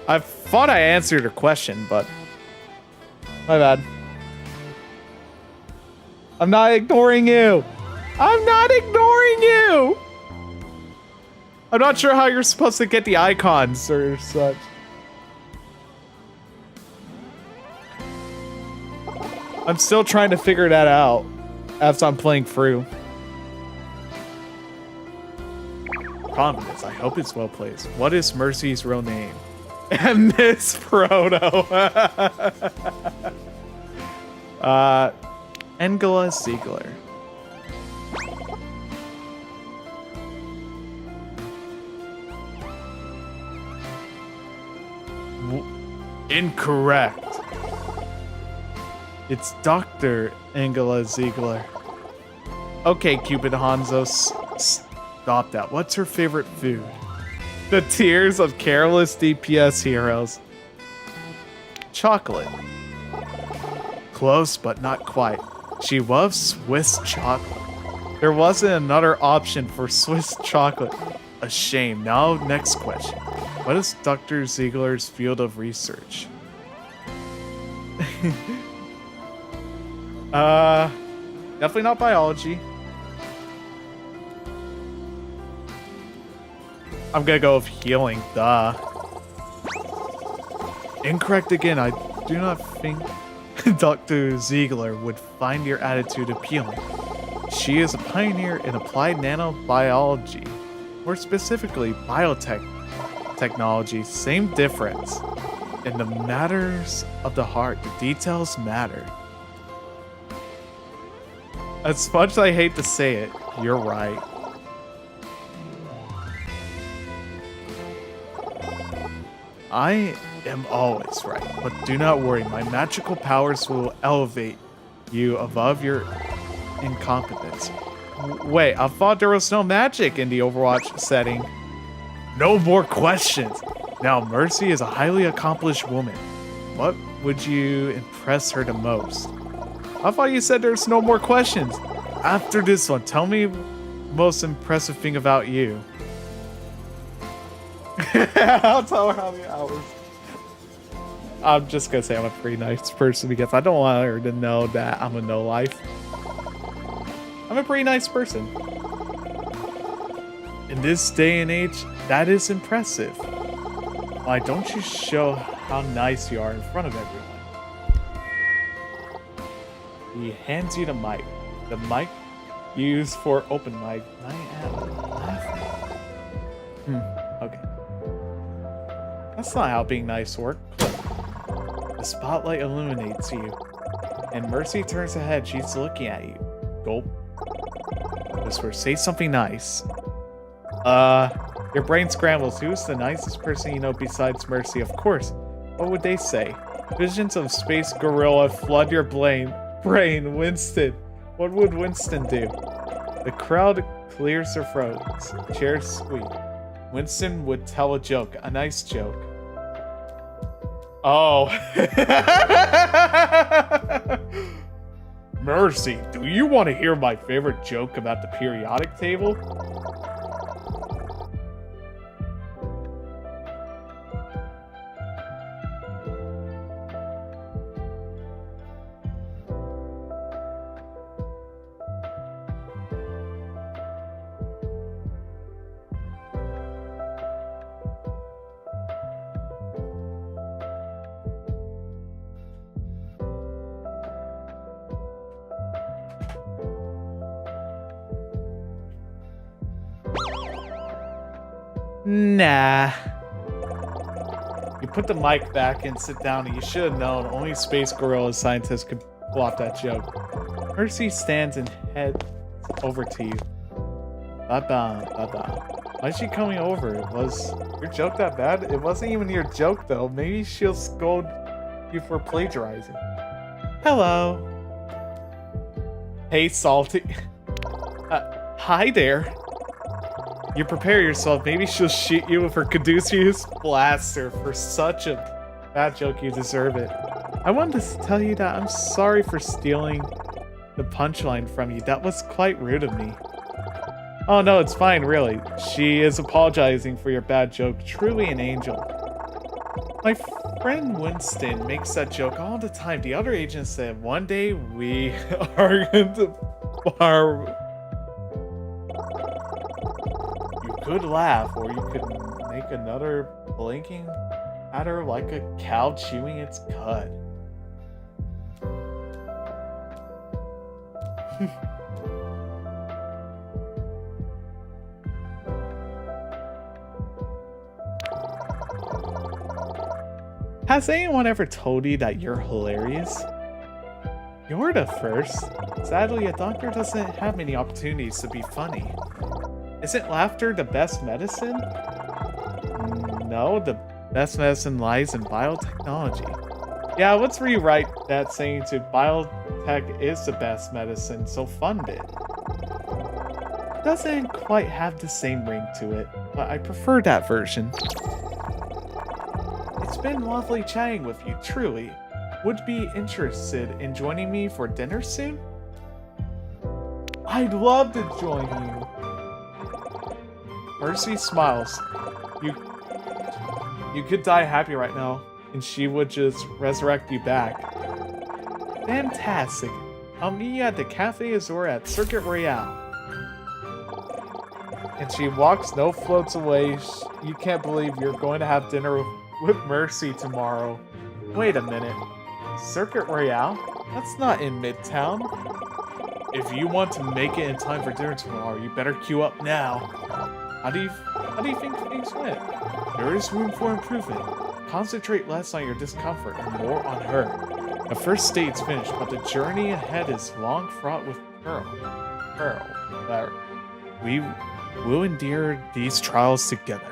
I thought I answered your question, but my bad. I'm not ignoring you. I'm not ignoring you. I'm not sure how you're supposed to get the icons or such. I'm still trying to figure that out as I'm playing through. Confidence, I hope it's well placed. What is Mercy's real name? And Miss Proto. Angela Ziegler. Incorrect. It's Dr. Angela Ziegler. Okay, Cupid Hanzo, stop that. What's her favorite food? The tears of careless DPS heroes. Chocolate. Close, but not quite. She loves Swiss chocolate. There wasn't another option for Swiss chocolate. A shame. Now, next question. What is Dr. Ziegler's field of research? Definitely not biology. I'm gonna go with healing, duh. Incorrect again, I do not think Dr. Ziegler would find your attitude appealing. She is a pioneer in applied nanobiology, more specifically biotechnology. Same difference. In the matters of the heart, the details matter. As much as I hate to say it, you're right. I am always right, but do not worry. My magical powers will elevate you above your incompetence. Wait, I thought there was no magic in the Overwatch setting. No more questions. Now, Mercy is a highly accomplished woman. What would you impress her the most? I thought you said there's no more questions. After this one, tell me the most impressive thing about you. I'll tell her how many hours. I'm just gonna say I'm a pretty nice person because I don't want her to know that I'm a no-life. I'm a pretty nice person. In this day and age, that is impressive. Why don't you show how nice you are in front of everyone? He hands you the mic. The mic used for open mic. I am laughing. Okay. That's not how being nice works. The spotlight illuminates you. And Mercy turns her head. She's looking at you. Gulp. Whisper, say something nice. Your brain scrambles. Who's the nicest person you know besides Mercy? Of course. What would they say? Visions of Space Gorilla flood your brain. Winston. What would Winston do? The crowd clears their throats. Chairs squeak. Winston would tell a joke. A nice joke. Oh. Mercy, do you want to hear my favorite joke about the periodic table? Nah. You put the mic back and sit down, and you should have known only Space Gorilla scientists could pull off that joke. Mercy stands and heads over to you. Bye-bye, bye-bye. Why is she coming over? Was your joke that bad? It wasn't even your joke, though. Maybe she'll scold you for plagiarizing. Hello. Hey, Salty. Hi there. You prepare yourself. Maybe she'll shoot you with her Caduceus blaster for such a bad joke. You deserve it. I wanted to tell you that I'm sorry for stealing the punchline from you. That was quite rude of me. Oh no, it's fine, really. She is apologizing for your bad joke. Truly an angel. My friend Winston makes that joke all the time. The other agent said one day we are going to You could laugh, or you could make another blinking at her like a cow chewing its cud. Has anyone ever told you that you're hilarious? You're the first. Sadly, a doctor doesn't have many opportunities to be funny. Isn't laughter the best medicine? No, the best medicine lies in biotechnology. Yeah, let's rewrite that saying to biotech is the best medicine, so fund it. Doesn't quite have the same ring to it, but I prefer that version. It's been lovely chatting with you, truly. Would be interested in joining me for dinner soon? I'd love to join you. Mercy smiles. You could die happy right now, and she would just resurrect you back. Fantastic. I'll meet you at the Cafe Azur at Circuit Royale. And she walks, no floats away. You can't believe you're going to have dinner with Mercy tomorrow. Wait a minute. Circuit Royale? That's not in Midtown. If you want to make it in time for dinner tomorrow, you better queue up now. How do you think things went? There is room for improvement. Concentrate less on your discomfort and more on her. The first state's finished, but the journey ahead is long fraught with peril. We will endure these trials together.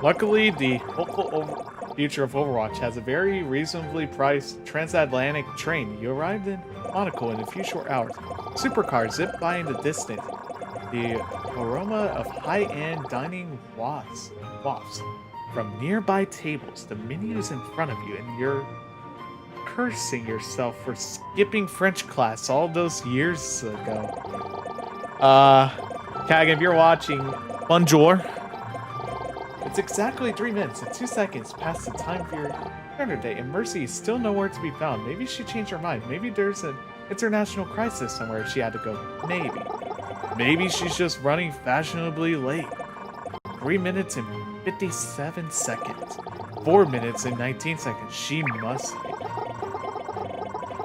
Luckily, the hopeful future of Overwatch has a very reasonably priced transatlantic train. You arrived in Monaco in a few short hours. Supercars zip by in the distance. The aroma of high-end dining wafts from nearby tables. The menu is in front of you, and you're cursing yourself for skipping French class all those years ago. Kag, if you're watching, bonjour. It's exactly 3 minutes and 2 seconds past the time for your dinner date, and Mercy is still nowhere to be found. Maybe she changed her mind. Maybe there's an international crisis somewhere she had to go. Maybe. Maybe she's just running fashionably late. 3 minutes and 57 seconds. 4 minutes and 19 seconds. She must be.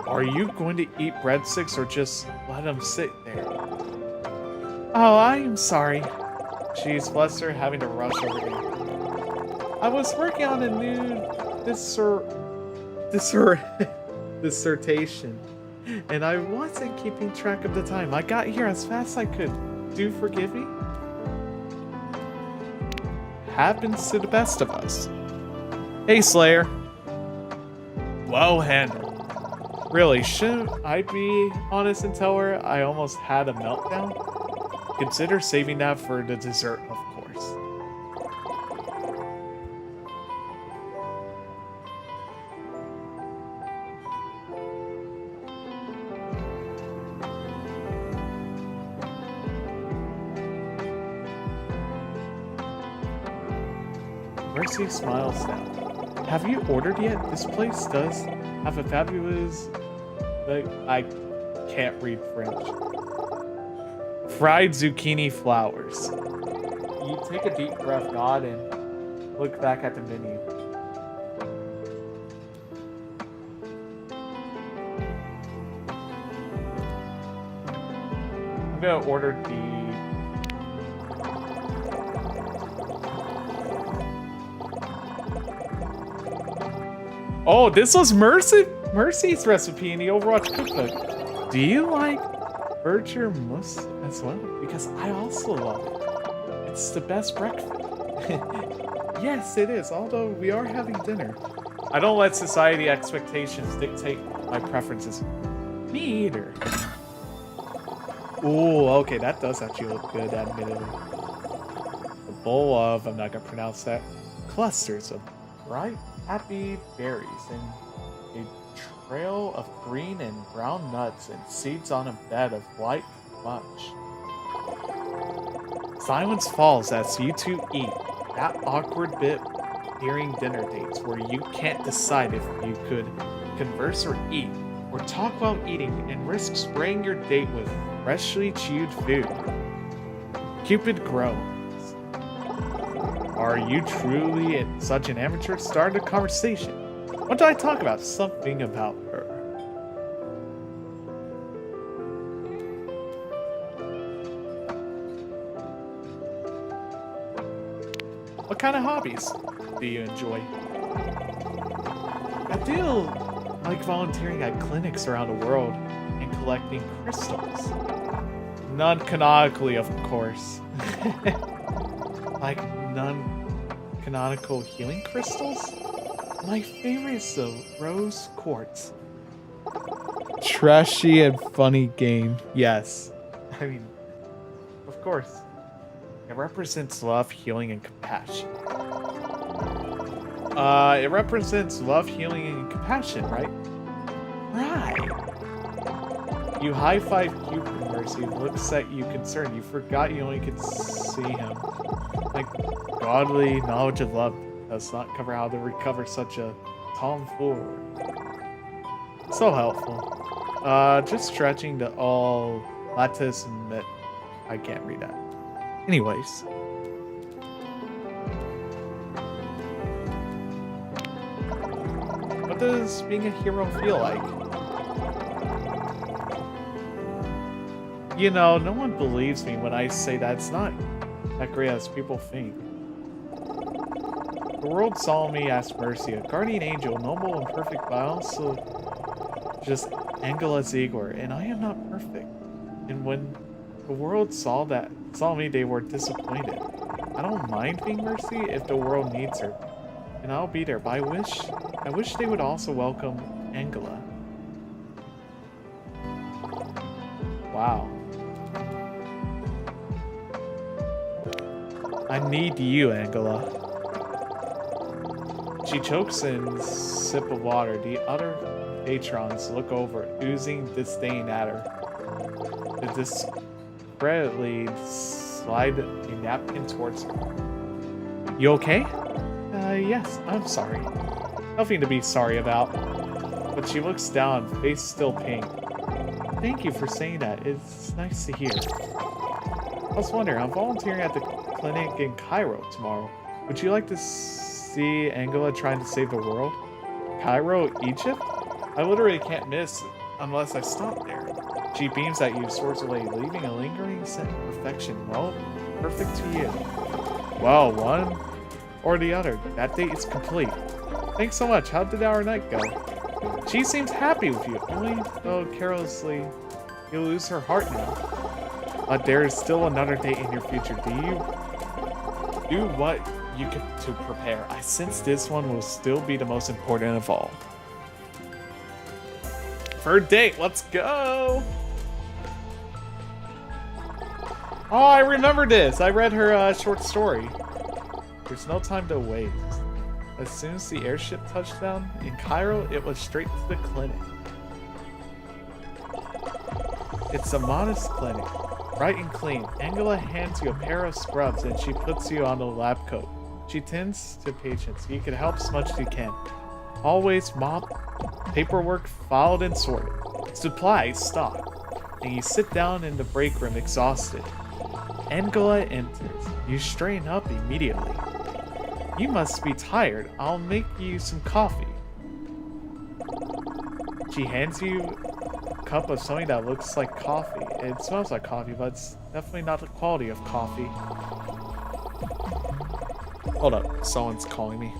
Are you going to eat breadsticks or just let them sit there? Oh, I am sorry. She's flustered, having to rush over here. I was working on a new dissertation, and I wasn't keeping track of the time. I got here as fast as I could. Do you forgive me? Happens to the best of us. Hey, Slayer. Well handled. Really, shouldn't I be honest and tell her I almost had a meltdown? Consider saving that for the dessert, of course. Mercy smiles down. Have you ordered yet? This place does have a fabulous... I can't read French. Fried zucchini flowers. You take a deep breath, nod, and look back at the menu. I'm gonna order the... Oh, this was Mercy's recipe in the Overwatch cookbook. Do you like Berger mousse as well? Because I also love it. It's the best breakfast. Yes, it is, although we are having dinner. I don't let society expectations dictate my preferences. Me either. Ooh, okay, that does actually look good, admittedly. A bowl of, I'm not gonna pronounce that, clusters of bright, happy berries and a trail of green and brown nuts and seeds on a bed of white fudge. Silence falls as you two eat. That awkward bit during dinner dates where you can't decide if you could converse or eat, or talk while eating and risk spraying your date with freshly chewed food. Cupid groans. Are you truly such an amateur? Start a conversation. What do I talk about? Something about her. What kind of hobbies do you enjoy? I do like volunteering at clinics around the world and collecting crystals. Non-canonically, of course. Like non-canonical healing crystals? My favorite is the rose quartz. Trashy and funny game. Yes. I mean, of course. It represents love, healing, and compassion. It represents love, healing, and compassion, right? Right. You high-five Cupid, Mercy. Looks at you concerned. You forgot you only could see him. Like, godly knowledge of love does not cover how to recover such a tomfoolery. So helpful. Just stretching to all lattice met. I can't read that. Anyways. What does being a hero feel like? You know, no one believes me when I say that it's not that great as people think. The world saw me as Mercy, a guardian angel, noble and perfect, but also just Angela Ziegler, and I am not perfect. And when the world saw me, they were disappointed. I don't mind being Mercy if the world needs her, and I'll be there. But I wish they would also welcome Angela. Wow. I need you, Angela. She chokes in a sip of water. The other patrons look over, oozing disdain at her. The discreetly slide a napkin towards her. You okay? Yes, I'm sorry. Nothing to be sorry about. But she looks down, face still pink. Thank you for saying that. It's nice to hear. I was wondering, I'm volunteering at the clinic in Cairo tomorrow. Would you like to see Angela trying to save the world? Cairo, Egypt? I literally can't miss unless I stop there. She beams at you, soars away, leaving a lingering scent of perfection. Well, perfect to you. Well, one or the other. That date is complete. Thanks so much. How did our night go? She seems happy with you, only though carelessly you'll lose her heart now. But there is still another date in your future. Do you do what you can to prepare? I sense this one will still be the most important of all. Third date, let's go! Oh, I remember this. I read her short story. There's no time to waste. As soon as the airship touched down in Cairo, it was straight to the clinic. It's a modest clinic, bright and clean. Angela hands you a pair of scrubs and she puts you on the lab coat. She tends to patients. You can help as much as you can. Always mop, paperwork filed and sorted. Supplies stocked. And you sit down in the break room exhausted. Angela enters. You straighten up immediately. You must be tired. I'll make you some coffee. She hands you a cup of something that looks like coffee. It smells like coffee, but it's definitely not the quality of coffee. Hold up, someone's calling me.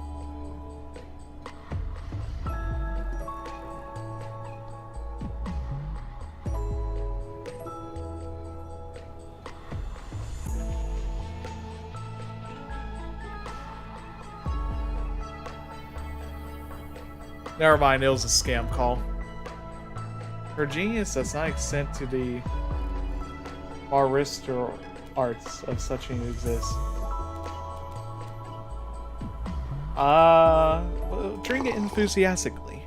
Never mind, it was a scam call. Her genius does not extend to the barrister arts of such an exist. Well, drink it enthusiastically.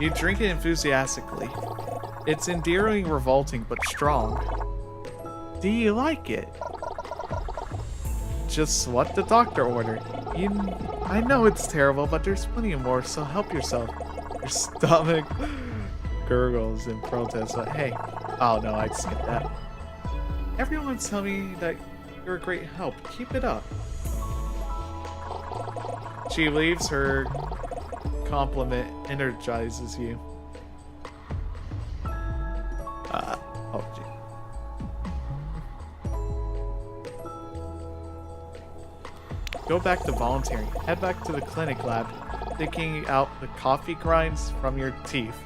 You drink it enthusiastically. It's endearingly revolting but strong. Do you like it? Just what the doctor ordered. I know it's terrible, but there's plenty more, so help yourself. Your stomach gurgles in protest, but hey. Oh no, I'd skip that. Everyone's telling me that you're a great help. Keep it up. She leaves. Her compliment energizes you. Oh gee. Go back to volunteering. Head back to the clinic lab, taking out the coffee grinds from your teeth.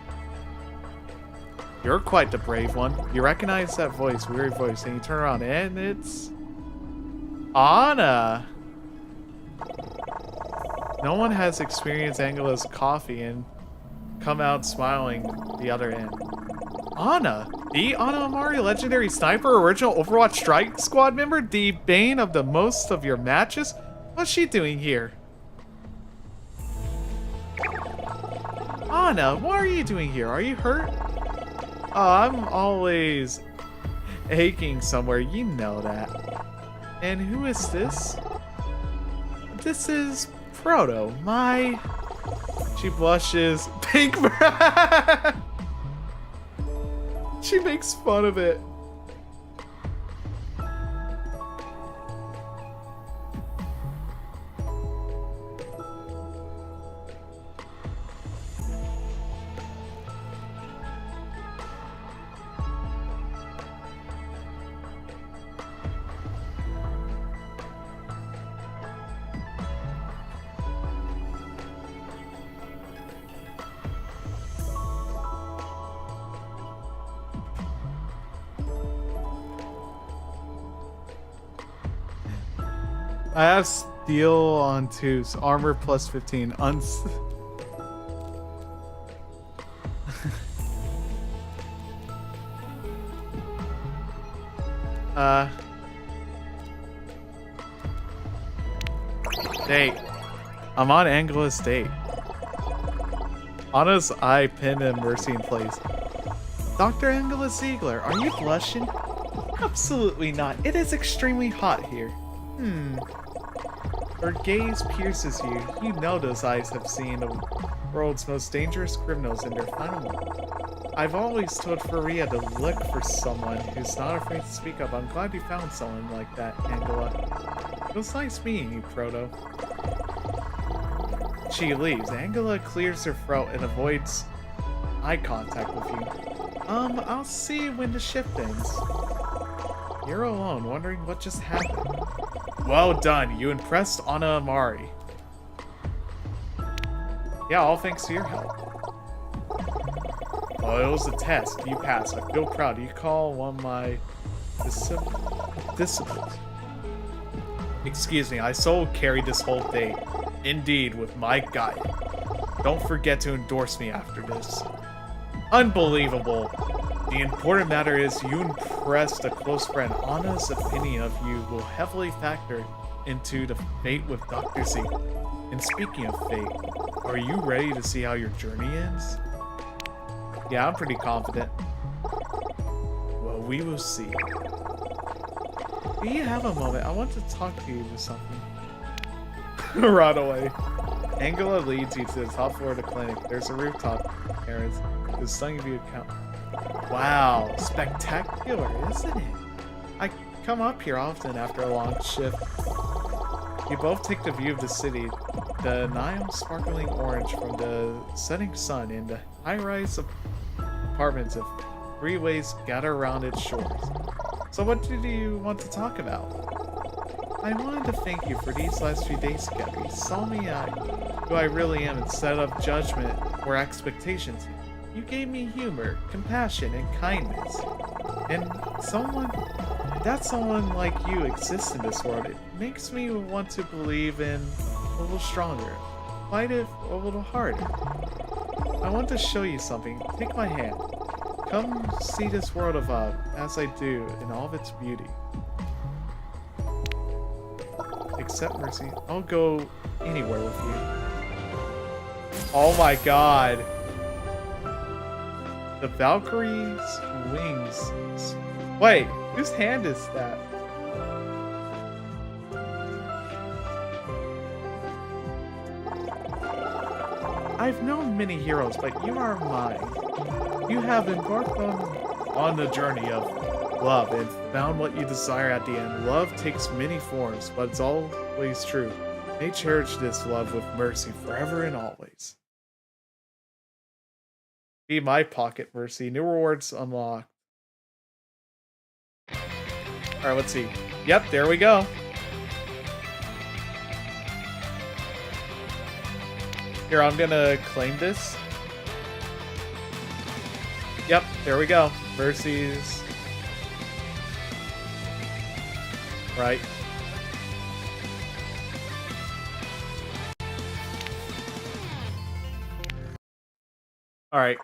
You're quite the brave one. You recognize that voice, weird voice, and you turn around, and it's Anna. No one has experienced Angela's coffee and come out smiling the other end. Anna, the Anna Amari, legendary sniper, original Overwatch Strike Squad member, the bane of the most of your matches. What's she doing here? Anna, what are you doing here? Are you hurt? Oh, I'm always aching somewhere, you know that. And who is this? This is Proto, my... She blushes. Pink. She makes fun of it. I have steel on 2s, armor plus 15. Date. I'm on Angela's date. Anna's eye pinned and mercy in place. Dr. Angela Ziegler, are you blushing? Absolutely not. It is extremely hot here. Her gaze pierces you. You know those eyes have seen the world's most dangerous criminals in their final moment. I've always told Faria to look for someone who's not afraid to speak up. I'm glad you found someone like that, Angela. It was nice meeting you, Proto. She leaves. Angela clears her throat and avoids eye contact with you. I'll see you when the shift ends. You're alone, wondering what just happened. Well done, you impressed Anna Amari. Yeah, all thanks to your help. Oh, it was a test. You passed. I feel proud. You call one of my disciples. Excuse me, I solo carried this whole day. Indeed, with my guide. Don't forget to endorse me after this. Unbelievable. The important matter is you impressed a close friend. Anna's opinion of you will heavily factor into the fate with Dr. Z. And speaking of fate, are you ready to see how your journey ends? Yeah, I'm pretty confident. Well, we will see. Do you have a moment? I want to talk to you with something. Right away. Angela leads you to the top floor of the clinic. There's a rooftop terrace. There's a stunning view count. Wow, spectacular, isn't it? I come up here often after a long shift. You both take the view of the city, the Nile sparkling orange from the setting sun, and the high-rise apartments of freeways gather around its shores. So what did you want to talk about? I wanted to thank you for these last few days together. You saw me who I really am instead of judgment or expectations. You gave me humor, compassion, and kindness. And that someone like you exists in this world. It makes me want to believe in a little stronger. find it a little hard. I want to show you something. Take my hand. Come see this world of as I do in all of its beauty. Accept mercy. I'll go anywhere with you. Oh my god. The Valkyrie's wings. Wait, whose hand is that? I've known many heroes, but you are mine. You have embarked on the journey of love and found what you desire at the end. Love takes many forms, but it's always true. May cherish this love with mercy forever and always. Be my pocket, mercy. New rewards unlocked. Alright, let's see. Yep, there we go. Here, I'm gonna claim this. Yep, there we go. Mercies. Right. Alright.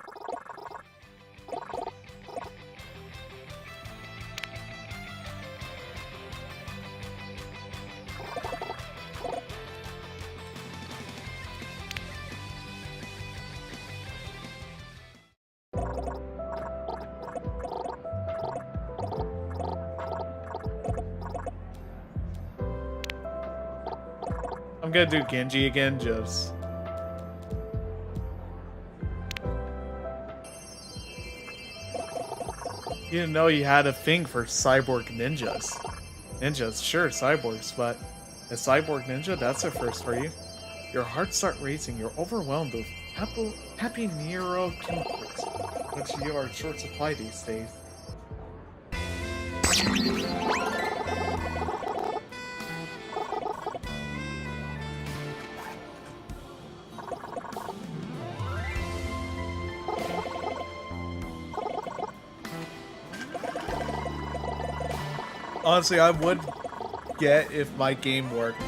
I'm gonna do Genji again, just... You didn't know you had a thing for cyborg ninjas. Ninjas, sure, cyborgs, but a cyborg ninja, that's a first for you. Your heart start racing, you're overwhelmed with happy neurochemicals, which you are in short supply these days. Honestly, I would get if my game worked.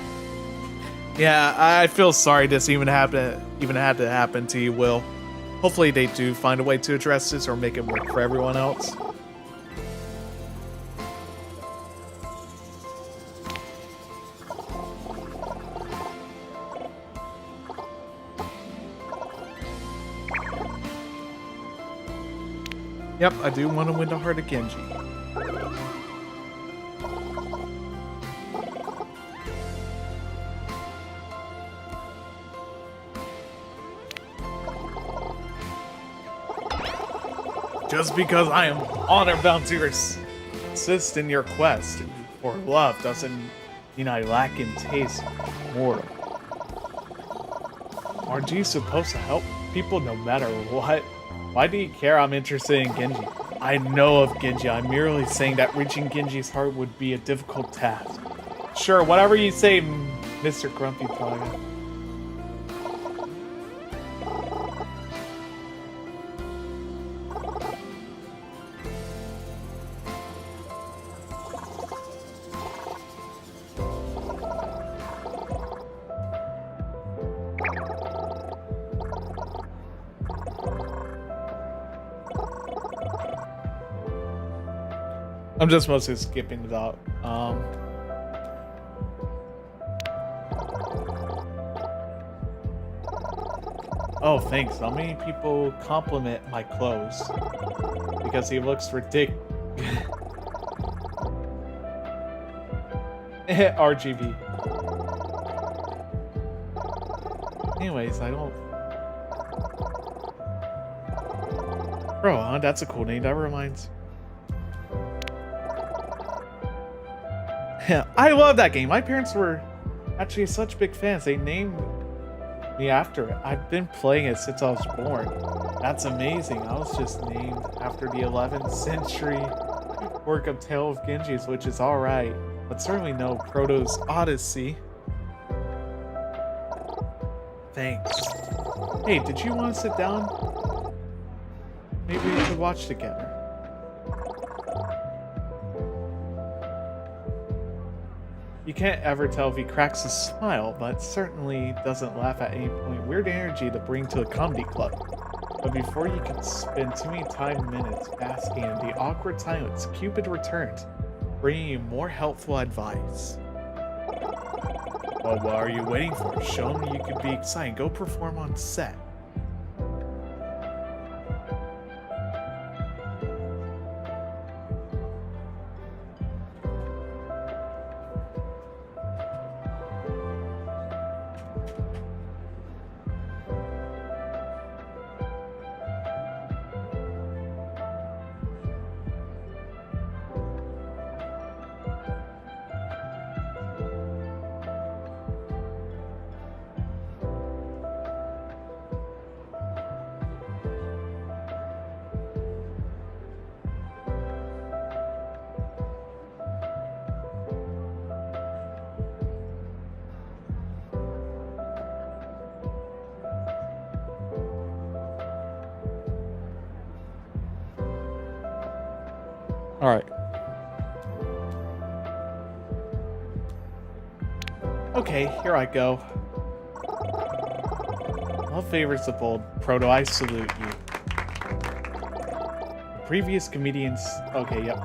Yeah, I feel sorry this even had to happen to you, Will. Hopefully they do find a way to address this or make it work for everyone else. Yep, I do want to win the heart of Genji. Just because I am honor-bound to assist in your quest for love doesn't mean I lack in taste, mortal. Aren't you supposed to help people no matter what? Why do you care I'm interested in Genji? I know of Genji. I'm merely saying that reaching Genji's heart would be a difficult task. Sure, whatever you say, Mr. Grumpy Plaga. I'm just mostly skipping it out. Oh, thanks. How many people compliment my clothes? Because he looks ridiculous. RGB. Anyways, I don't... Bro, huh? That's a cool name. That reminds... I love that game. My parents were actually such big fans. They named me after it. I've been playing it since I was born. That's amazing. I was just named after the 11th century work of Tale of Genji's, which is alright, but certainly no Proto's Odyssey. Thanks. Hey, did you want to sit down? Maybe we could watch together. You can't ever tell if he cracks a smile, but certainly doesn't laugh at any point. Weird energy to bring to a comedy club. But before you can spend too many minutes basking in the awkward silence, Cupid returns, bringing you more helpful advice. Well, what are you waiting for? Show him you could be excited. Go perform on set. All right. Okay, here I go. All favors of old, Proto, I salute you. The previous comedians... Okay, yep.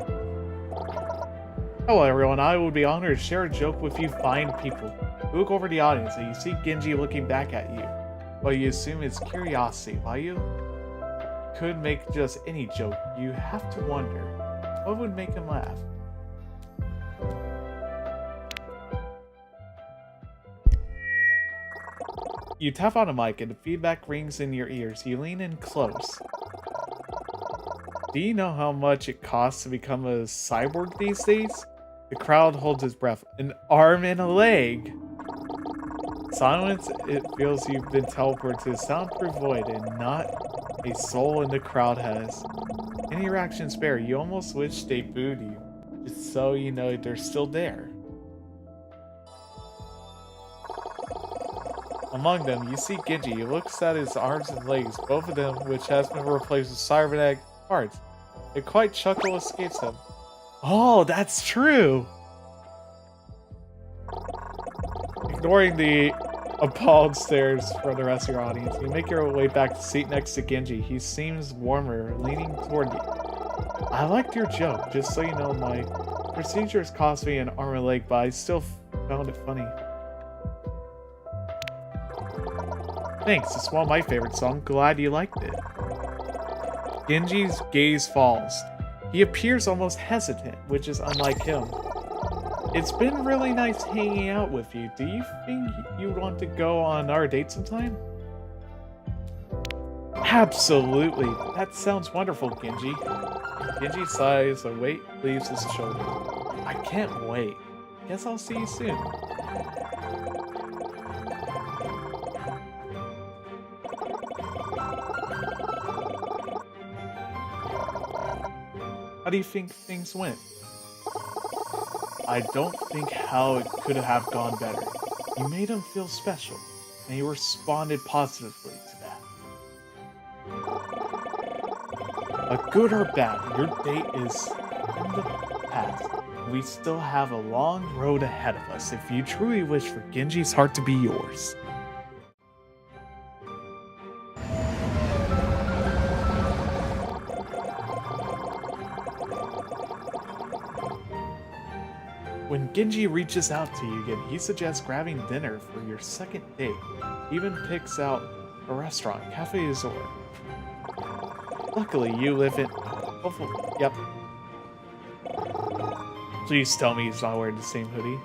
Hello everyone, I would be honored to share a joke with you fine people. You look over the audience and you see Genji looking back at you. Well, you assume it's curiosity, while you could make just any joke, you have to wonder, what would make him laugh? You tap on a mic and the feedback rings in your ears. You lean in close. Do you know how much it costs to become a cyborg these days? The crowd holds its breath. An arm and a leg! Silence, it feels you've been teleported to a soundproof void and not a soul in the crowd has any reaction spare. You almost wish they booed you, just so you know they're still there. Among them, you see Genji. He looks at his arms and legs, both of them which has been replaced with cybernetic parts. A quiet chuckle escapes him. Oh, that's true! Ignoring the appalled stares from the rest of your audience, you make your way back to the seat next to Genji. He seems warmer, leaning toward you. I liked your joke. Just so you know, my procedures cost me an arm and leg, but I still found it funny. Thanks, it's one of my favorite songs. Glad you liked it. Genji's gaze falls. He appears almost hesitant, which is unlike him. It's been really nice hanging out with you. Do you think you'd want to go on our date sometime? Absolutely. That sounds wonderful, Genji. Genji sighs, a weight leaves his shoulder. I can't wait. Guess I'll see you soon. How do you think things went? I don't think how it could have gone better. You made him feel special, and he responded positively to that. A good or bad, your date is in the past. We still have a long road ahead of us if you truly wish for Genji's heart to be yours. When Genji reaches out to you again, he suggests grabbing dinner for your second date. He even picks out a restaurant, Cafe Azor. Luckily, you live in... Hopefully, yep. Please tell me he's not wearing the same hoodie.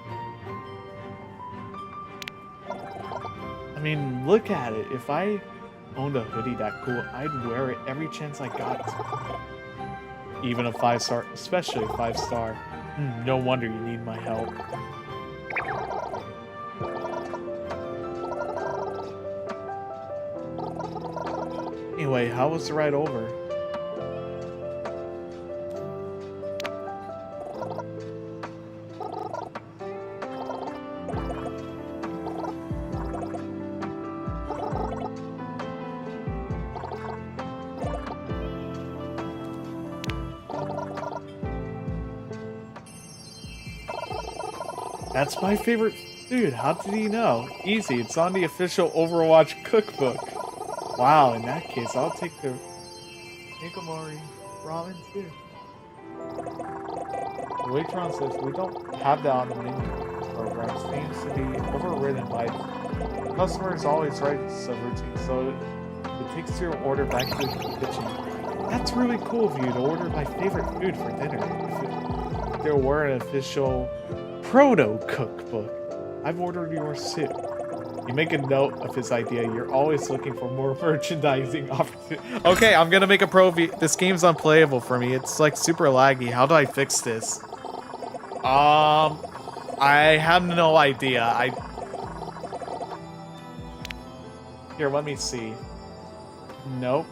I mean, look at it. If I owned a hoodie that cool, I'd wear it every chance I got to. Even a 5-star, especially a 5-star. No wonder you need my help. Anyway, how was the ride over? That's my favorite food. How did he know? Easy. It's on the official Overwatch cookbook. Wow, in that case, I'll take the Hikomori ramen too. The Waitron says we don't have that on the menu. This program seems to be overridden by the customer is always right routine, so it takes your order back to the kitchen. That's really cool of you to order my favorite food for dinner. If there were an official proto cookbook, I've ordered yours too. You make a note of his idea. You're always looking for more merchandising opportunities. Okay, I'm gonna make a this game's unplayable for me. It's like super laggy. How do I fix this? I have no idea. Here, let me see. Nope.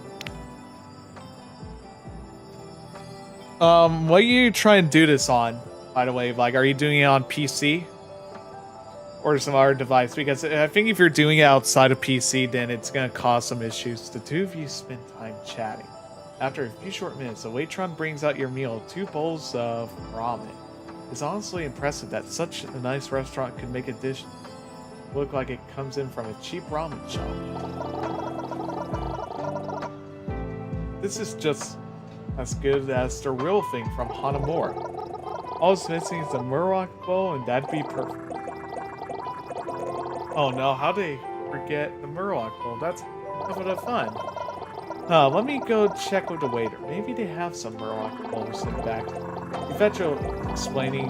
What are you trying to do this on, by the way? Like, are you doing it on PC? Or some other device? Because I think if you're doing it outside of PC, then it's gonna cause some issues. The two of you spend time chatting. After a few short minutes, the Waitron brings out your meal, 2 bowls of ramen. It's honestly impressive that such a nice restaurant could make a dish look like it comes in from a cheap ramen shop. This is just as good as the real thing from Hanamura. All it's missing is a Murok bowl and that'd be perfect. Oh no, how'd they forget the Murok bowl? That's a bit of fun. Let me go check with the waiter. Maybe they have some Murok bowls in the back. Yvetcho explaining.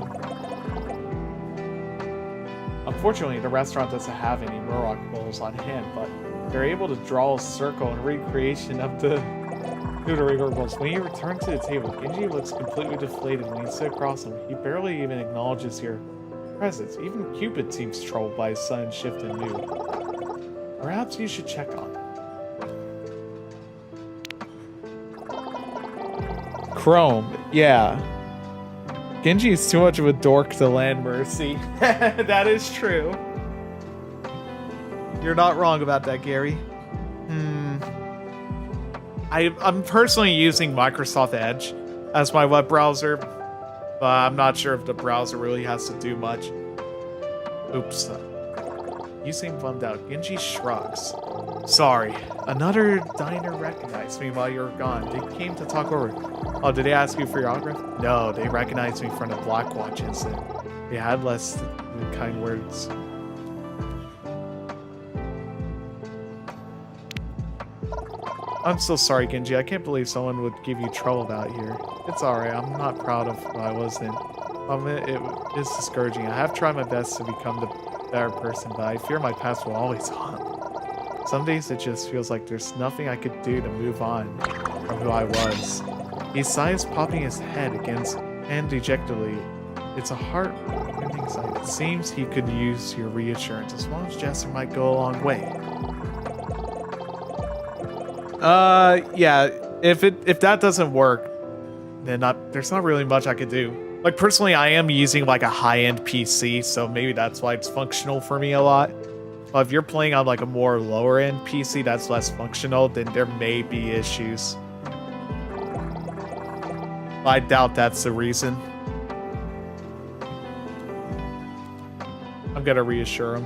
Unfortunately, the restaurant doesn't have any Murok bowls on hand, but they're able to draw a circle in recreation of the noodle bowls. When you return to the table, Genji looks completely deflated when you sit across him. He barely even acknowledges your presence. Even Cupid seems troubled by his sudden shift in mood. Perhaps you should check on him. Chrome, yeah. Genji is too much of a dork to land mercy. That is true. You're not wrong about that, Gary. I'm personally using Microsoft Edge as my web browser, but I'm not sure if the browser really has to do much. Oops. You seem bummed out. Genji shrugs. Sorry. Another diner recognized me while you were gone. They came to talk over. Oh, did they ask you for your autograph? No, they recognized me from the Blackwatch incident. They had less than kind words. I'm so sorry, Genji. I can't believe someone would give you trouble out here. It's alright. I'm not proud of what I was in. It is discouraging. I have tried my best to become the better person, but I fear my past will always haunt. Some days it just feels like there's nothing I could do to move on from who I was. He sighs, popping his head against and dejectedly. It's a heart-rending sight. It seems he could use your reassurance. A small gesture might go a long way. Yeah. If that doesn't work, then there's not really much I could do. Like, personally, I am using like a high-end PC, so maybe that's why it's functional for me a lot. But if you're playing on like a more lower-end PC that's less functional, then there may be issues. I doubt that's the reason. I'm gonna reassure him.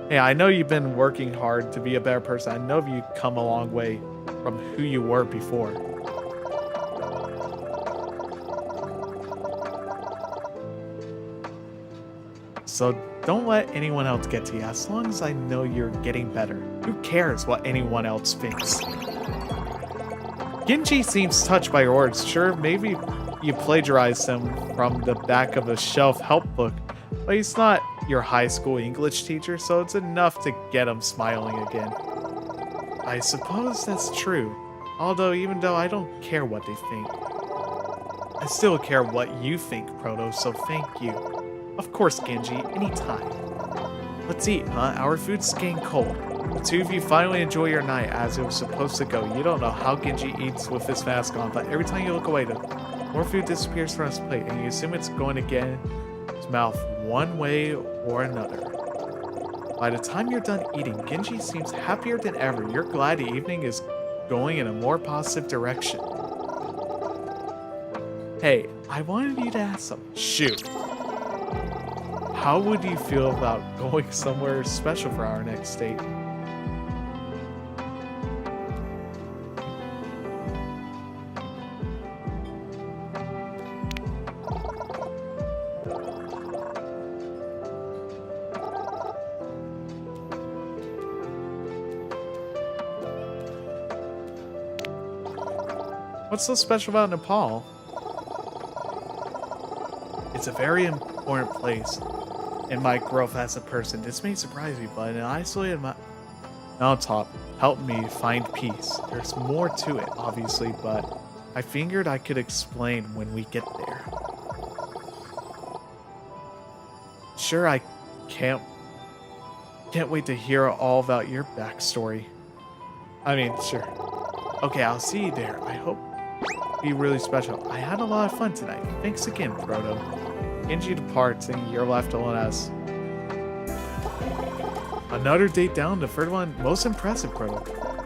Hey, I know you've been working hard to be a better person. I know you've come a long way from who you were before. So don't let anyone else get to you. As long as I know you're getting better, who cares what anyone else thinks? Genji seems touched by your words. Sure, maybe you plagiarized them from the back of a shelf help book, but he's not your high school English teacher, so it's enough to get him smiling again. I suppose that's true. Although, even though I don't care what they think, I still care what you think, Proto, so thank you. Of course, Genji, anytime. Let's eat, huh? Our food's getting cold. The two of you finally enjoy your night as it was supposed to go. You don't know how Genji eats with his mask on, but every time you look away, more food disappears from his plate, and you assume it's going to get in his mouth one way or another. By the time you're done eating, Genji seems happier than ever. You're glad the evening is going in a more positive direction. Hey, I wanted you to ask something. Shoot. How would you feel about going somewhere special for our next date? What's so special about Nepal? It's a very important place in my growth as a person. This may surprise you, but an isolated mountaintop helped me find peace. There's more to it, obviously, but I figured I could explain when we get there. Sure, I can't wait to hear all about your backstory. I mean, sure. Okay, I'll see you there. I hope be really special. I had a lot of fun tonight. Thanks again, Proto. Genji departs and you're left alone as another date down. The third one, most impressive, Proto.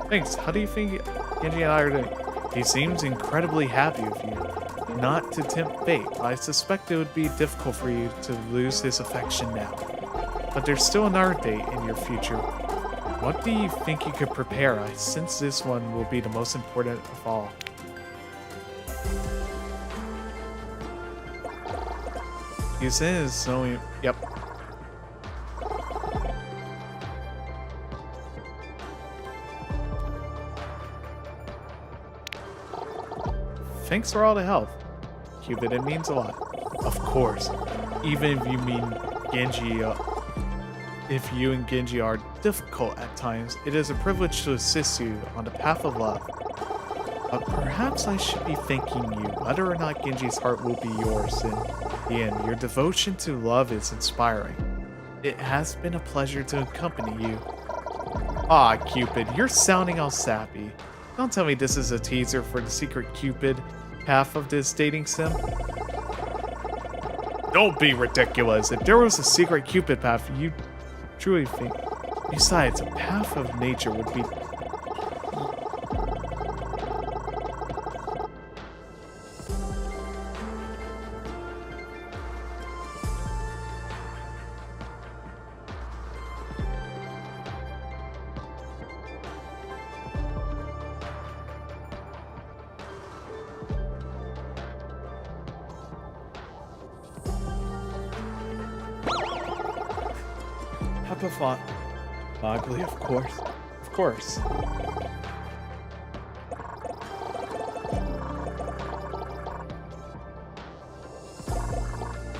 Thanks. How do you think Genji and I are doing? He seems incredibly happy with you. Not to tempt fate, I suspect it would be difficult for you to lose his affection now. But there's still another date in your future. What do you think you could prepare? I sense this one will be the most important of all. You say it's so. Yep. Thanks for all the help, Cupid. It means a lot. Of course. Even if you mean Genji, if you and Genji are difficult at times, it is a privilege to assist you on the path of love. But perhaps I should be thanking you, whether or not Genji's heart will be yours in the end. Your devotion to love is inspiring. It has been a pleasure to accompany you. Ah, Cupid, you're sounding all sappy. Don't tell me this is a teaser for the secret Cupid half of this dating sim. Don't be ridiculous. If there was a secret Cupid path, you truly think. Besides, a path of nature would be. Ugly, of course. Of course.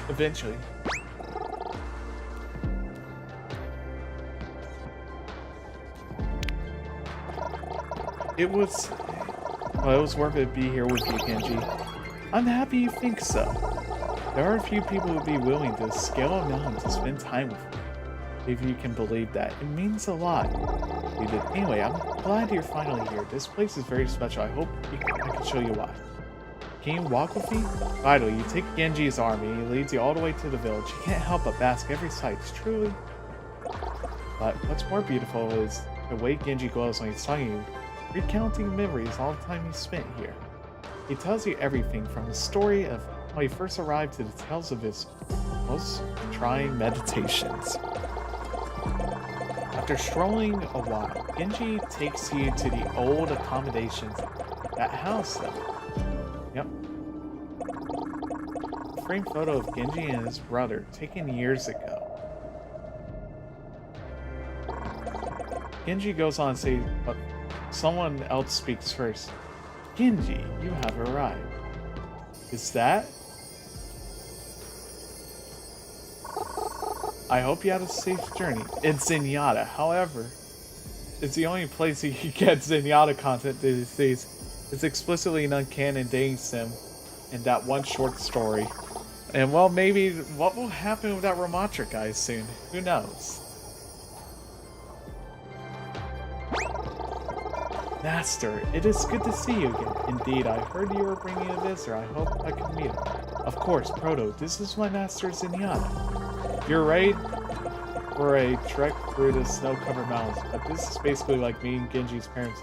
Eventually. It was worth it to be here with you, Genji. I'm happy you think so. There are a few people who would be willing to scale a mountain to spend time with me. If you can believe that, it means a lot. Anyway, I'm glad you're finally here. This place is very special. I hope I can show you why. Can you walk with me? Vitally, you take Genji's army, he leads you all the way to the village. You can't help but bask every sight. It's truly. But what's more beautiful is the way Genji glows when he's telling you, recounting memories all the time he spent here. He tells you everything from the story of how he first arrived to the tales of his most trying meditations. After strolling a while, Genji takes you to the old accommodations that house them. Yep. A framed photo of Genji and his brother taken years ago. Genji goes on to say, but someone else speaks first. Genji, you have arrived. Is that? I hope you had a safe journey. It's Zenyatta. However, it's the only place you can get Zenyatta content these days. It's explicitly an uncanon dating sim in that one short story. And well, maybe what will happen with that Ramatra guy soon? Who knows? Master, it is good to see you again. Indeed, I heard you were bringing a visitor. I hope I can meet him. Of course, Proto, this is my master Zenyatta. You're right for a trek through the snow-covered mountains, but this is basically like meeting Genji's parents.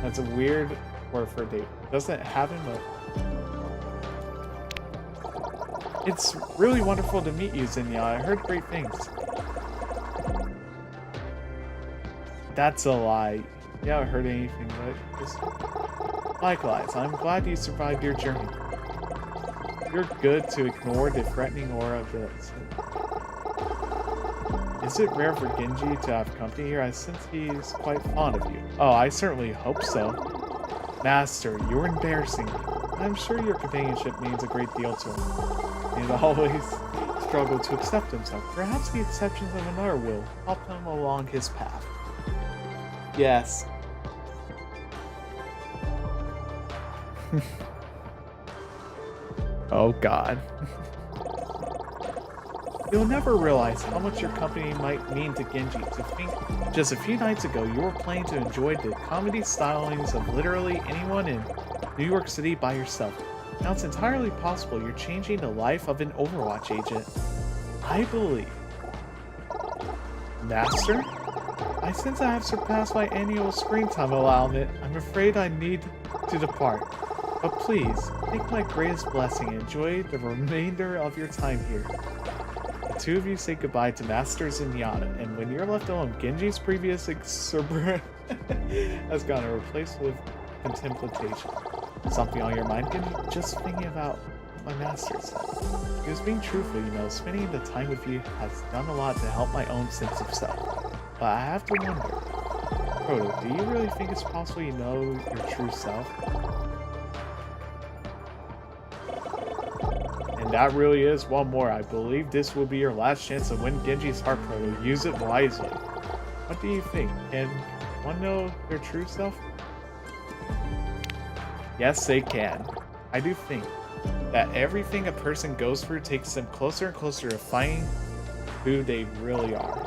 That's a weird word for a date. Doesn't happen, but It's really wonderful to meet you, Zinnia. I heard great things. That's a lie. You haven't heard anything, but just... Likewise, I'm glad you survived your journey. You're good to ignore the threatening aura of this. Is it rare for Genji to have company here? I sense he's quite fond of you. Oh, I certainly hope so. Master, you're embarrassing me. I'm sure your companionship means a great deal to him. He's always struggled to accept himself. Perhaps the exceptions of another will help him along his path. Yes. Oh God. You'll never realize how much your company might mean to Genji. To think just a few nights ago you were planning to enjoy the comedy stylings of literally anyone in New York City by yourself. Now it's entirely possible you're changing the life of an Overwatch agent. I believe. Master? I sense I have surpassed my annual screen time allowance. I'm afraid I need to depart. But please, take my greatest blessing and enjoy the remainder of your time here. The two of you say goodbye to Master Zenyatta, and when you're left alone, Genji's previous exuberance has gotten replaced with contemplation. Something on your mind, Genji? Just thinking about what my master said. He was being truthful, you know. Spending the time with you has done a lot to help my own sense of self. But I have to wonder, Proto, do you really think it's possible you know your true self? And that really is one more. I believe this will be your last chance to win Genji's heart, Proto. Use it wisely. What do you think? Can one know their true self? Yes, they can. I do think that everything a person goes through takes them closer and closer to finding who they really are.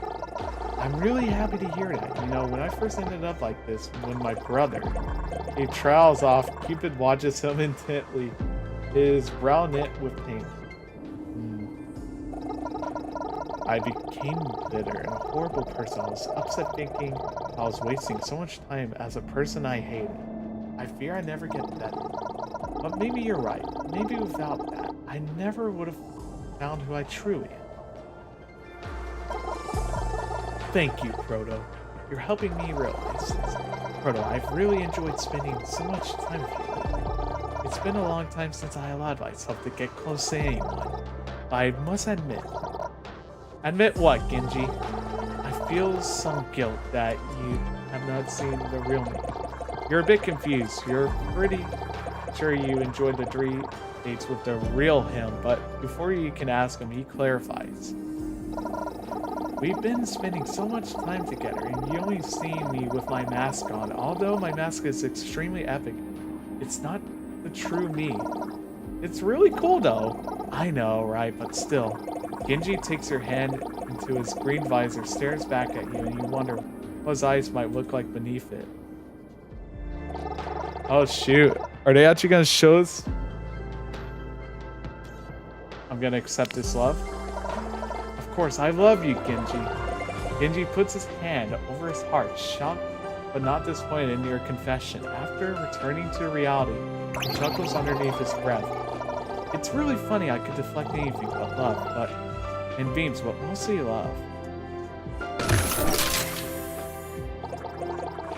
I'm really happy to hear that. You know, when I first ended up like this, when my brother, he trails off, Cupid watches him intently, his brow knit with pain. I became bitter and a horrible person. I was upset thinking I was wasting so much time as a person I hated. I fear I never get better. But maybe you're right. Maybe without that, I never would have found who I truly am. Thank you, Proto. You're helping me realize this. Proto, I've really enjoyed spending so much time with you. It's been a long time since I allowed myself to get close to anyone. But I must admit... Admit what, Genji? I feel some guilt that you have not seen the real me. You're a bit confused. You're pretty sure you enjoyed the 3 dates with the real him, but before you can ask him, he clarifies. We've been spending so much time together, and you only seen me with my mask on. Although my mask is extremely epic, it's not the true me. It's really cool though. I know, right? But still. Genji takes your hand into his green visor, stares back at you, and you wonder what his eyes might look like beneath it. Oh shoot. Are they actually gonna show us? I'm gonna accept this love. Of course, I love you, Genji. Genji puts his hand over his heart, shocked but not disappointed in your confession. After returning to reality, he chuckles underneath his breath. It's really funny I could deflect anything but love, but in beams, but mostly love.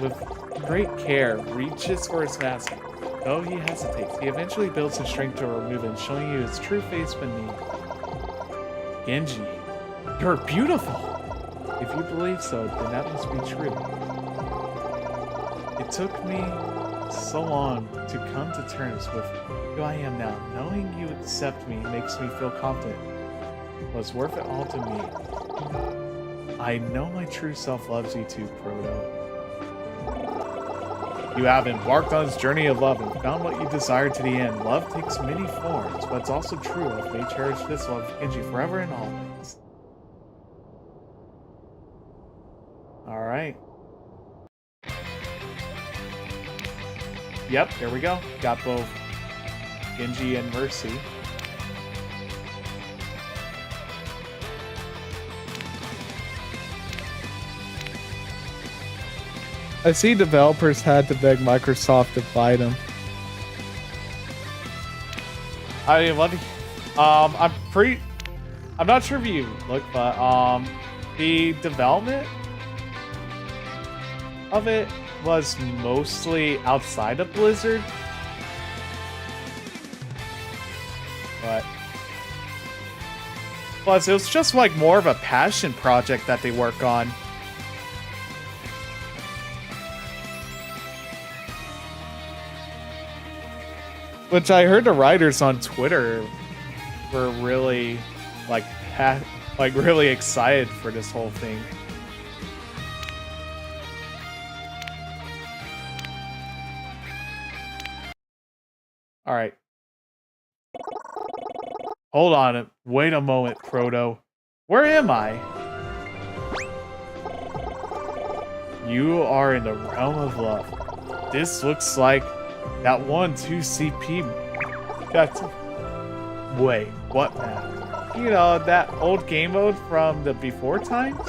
With great care, reaches for his mask. Though he hesitates, he eventually builds his strength to remove it, showing you his true face beneath. Genji, you're beautiful! If you believe so, then that must be true. It took me so long to come to terms with who I am now. Knowing you accept me makes me feel confident. It was worth it all to me. I know my true self loves you too, Proto. You have embarked on this journey of love and found what you desire to the end. Love takes many forms, but it's also true. Love may cherish this love, Genji, forever and always. Alright. Yep, there we go. Got both Genji and Mercy. I see developers had to beg Microsoft to buy them. I love I'm not sure if you look, but the development of it was mostly outside of Blizzard. But plus, it was just like more of a passion project that they work on. Which I heard the writers on Twitter were really like really excited for this whole thing. All right. Hold on. Wait a moment, Proto. Where am I? You are in the realm of love. This looks like that 1-2 CP. That's... Wait, what map? You know, that old game mode from the before times?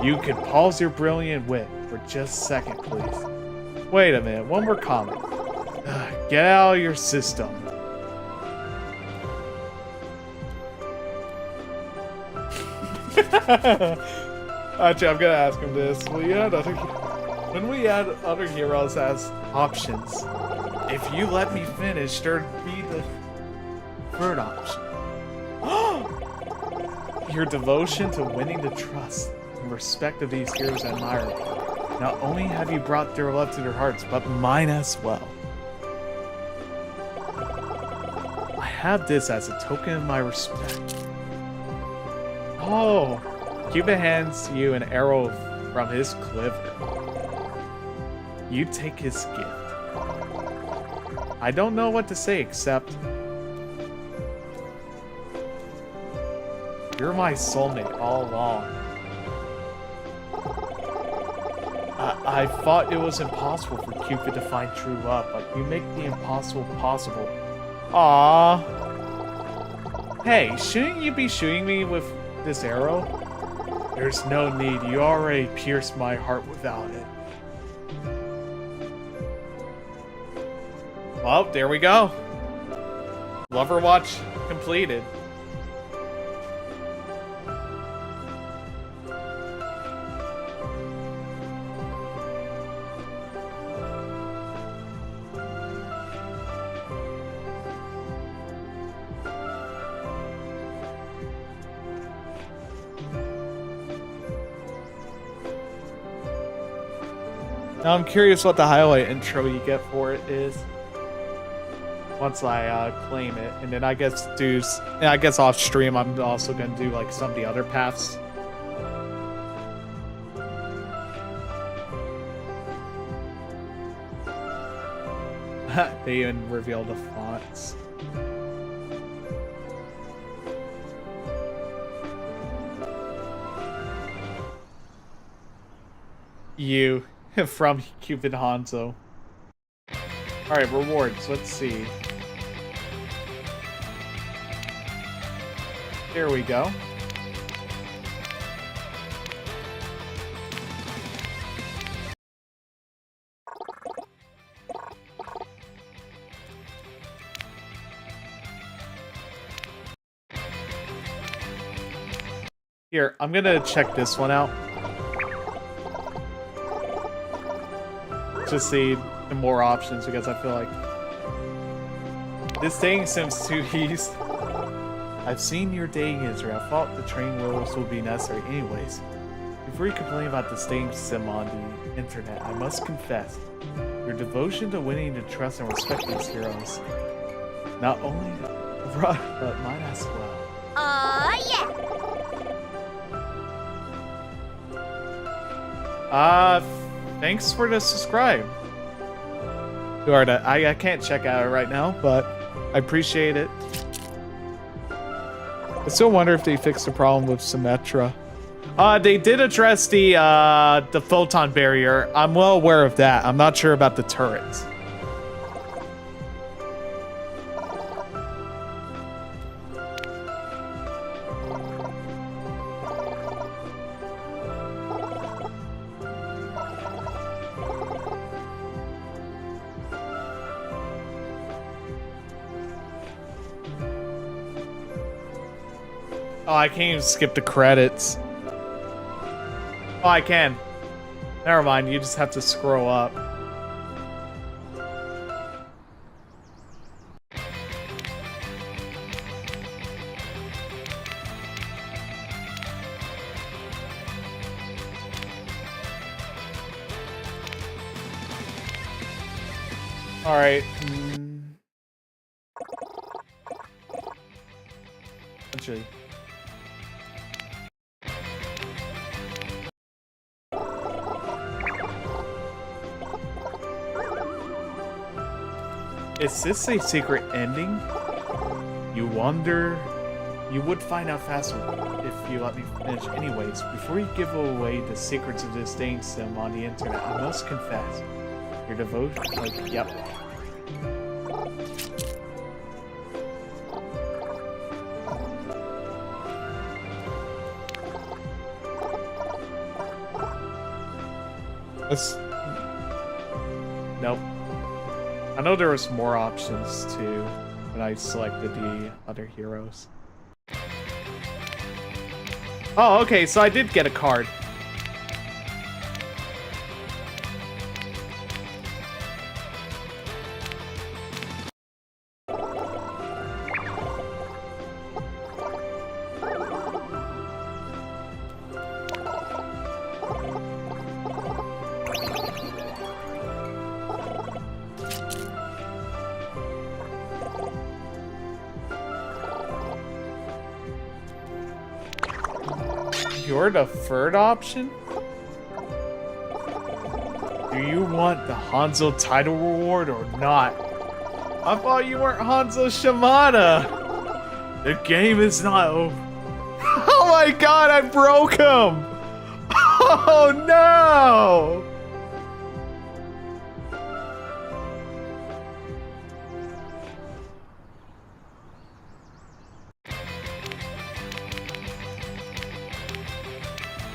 You can pause your brilliant wit for just a second, please. Wait a minute, one more comment. Get out of your system. Actually, I'm gonna ask him this. When we add other heroes as options, if you let me finish, there'd be the third option. Your devotion to winning the trust and respect of these heroes I admire. Not only have you brought their love to their hearts, but mine as well. I have this as a token of my respect. Oh, Cupid hands you an arrow from his quiver. You take his gift. I don't know what to say except... You're my soulmate all along. I thought it was impossible for Cupid to find true love, but you make the impossible possible. Aww. Hey, shouldn't you be shooting me with this arrow? There's no need. You already pierced my heart without it. Well, there we go. Loverwatch completed. Now I'm curious what the highlight intro you get for it is. Once I claim it, and then I guess off stream I'm also gonna do like some of the other paths. They even revealed the fonts. You from Cupid Hanzo. Alright, rewards. Let's see. There we go. Here, I'm gonna check this one out. Just see the more options because I feel like this dating seems too easy. I've seen your dating history. I thought the training rules would be necessary anyways. Before you complain about the dating sim on the internet, I must confess, your devotion to winning the trust and respect of these heroes, not only right, but mine as well. Yeah. Thanks for the subscribe. I can't check out it right now, but I appreciate it. I still wonder if they fixed the problem with Symmetra. They did address the photon barrier. I'm well aware of that. I'm not sure about the turrets. Oh, I can't even skip the credits. Oh, I can. Never mind, you just have to scroll up. Alright. Actually. Is this a secret ending? You wonder? You would find out faster if you let me finish. Anyways, before you give away the secrets of this dating sim on the internet, I must confess. Your devotion? Like, yep. Let's... Nope. I know there was more options too when I selected the other heroes. Oh, okay, so I did get a card. You're the third option? Do you want the Hanzo title reward or not? I thought you weren't Hanzo Shimada! The game is not over. Oh my god, I broke him! Oh no!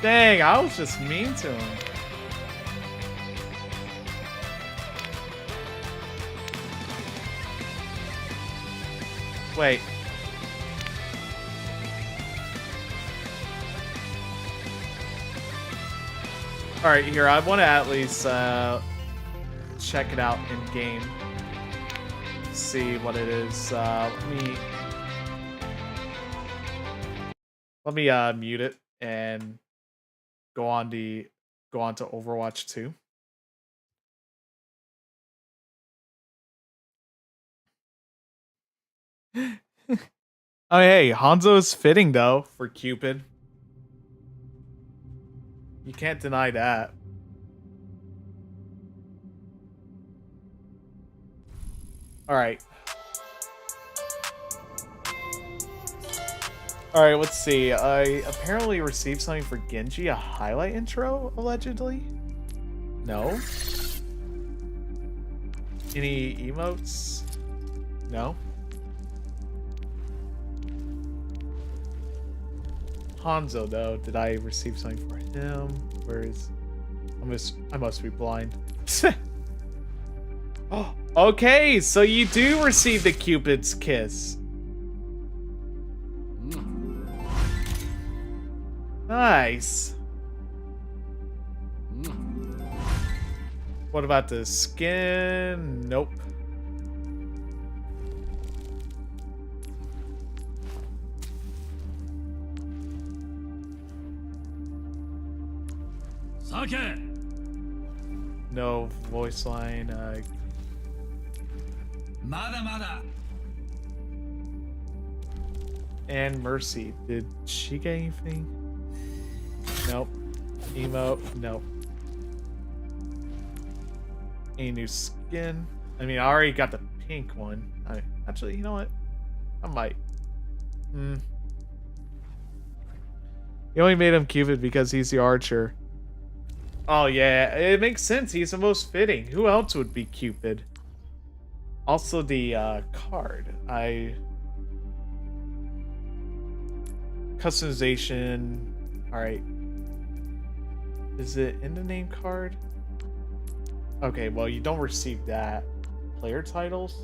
Dang, I was just mean to him. Wait. Alright, here, I want to at least check it out in game. See what it is. Let me mute it and go on to Overwatch 2. Oh hey, Hanzo is fitting though for Cupid. You can't deny that. Alright. Alright, let's see. I apparently received something for Genji, a highlight intro, allegedly? No? Any emotes? No? Hanzo, though. Did I receive something for him? Where is... I must be blind. Oh, okay, so you do receive the Cupid's kiss. Nice. What about the skin? Nope. Sake. No voice line. Mada mada. And Mercy. Did she get anything? Nope. Emote. Nope. Any new skin? I mean, I already got the pink one. Actually, you know what? I might. You only made him Cupid because he's the archer. Oh yeah, it makes sense. He's the most fitting. Who else would be Cupid? Also the card. Customization. Alright. Is it in the name card? Okay, well you don't receive that. Player titles?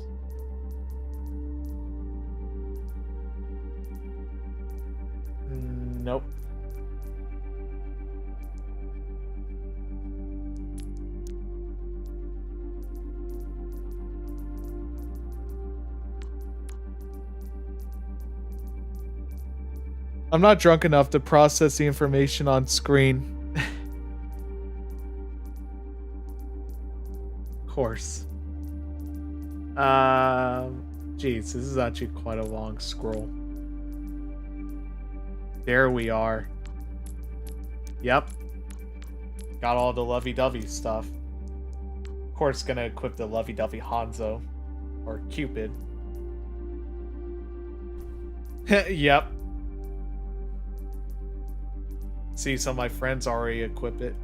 Nope. I'm not drunk enough to process the information on screen. Of course. Geez, this is actually quite a long scroll. There we are. Yep. Got all the lovey-dovey stuff. Of course, gonna equip the lovey-dovey Hanzo. Or Cupid. Yep. See, some of my friends already equip it.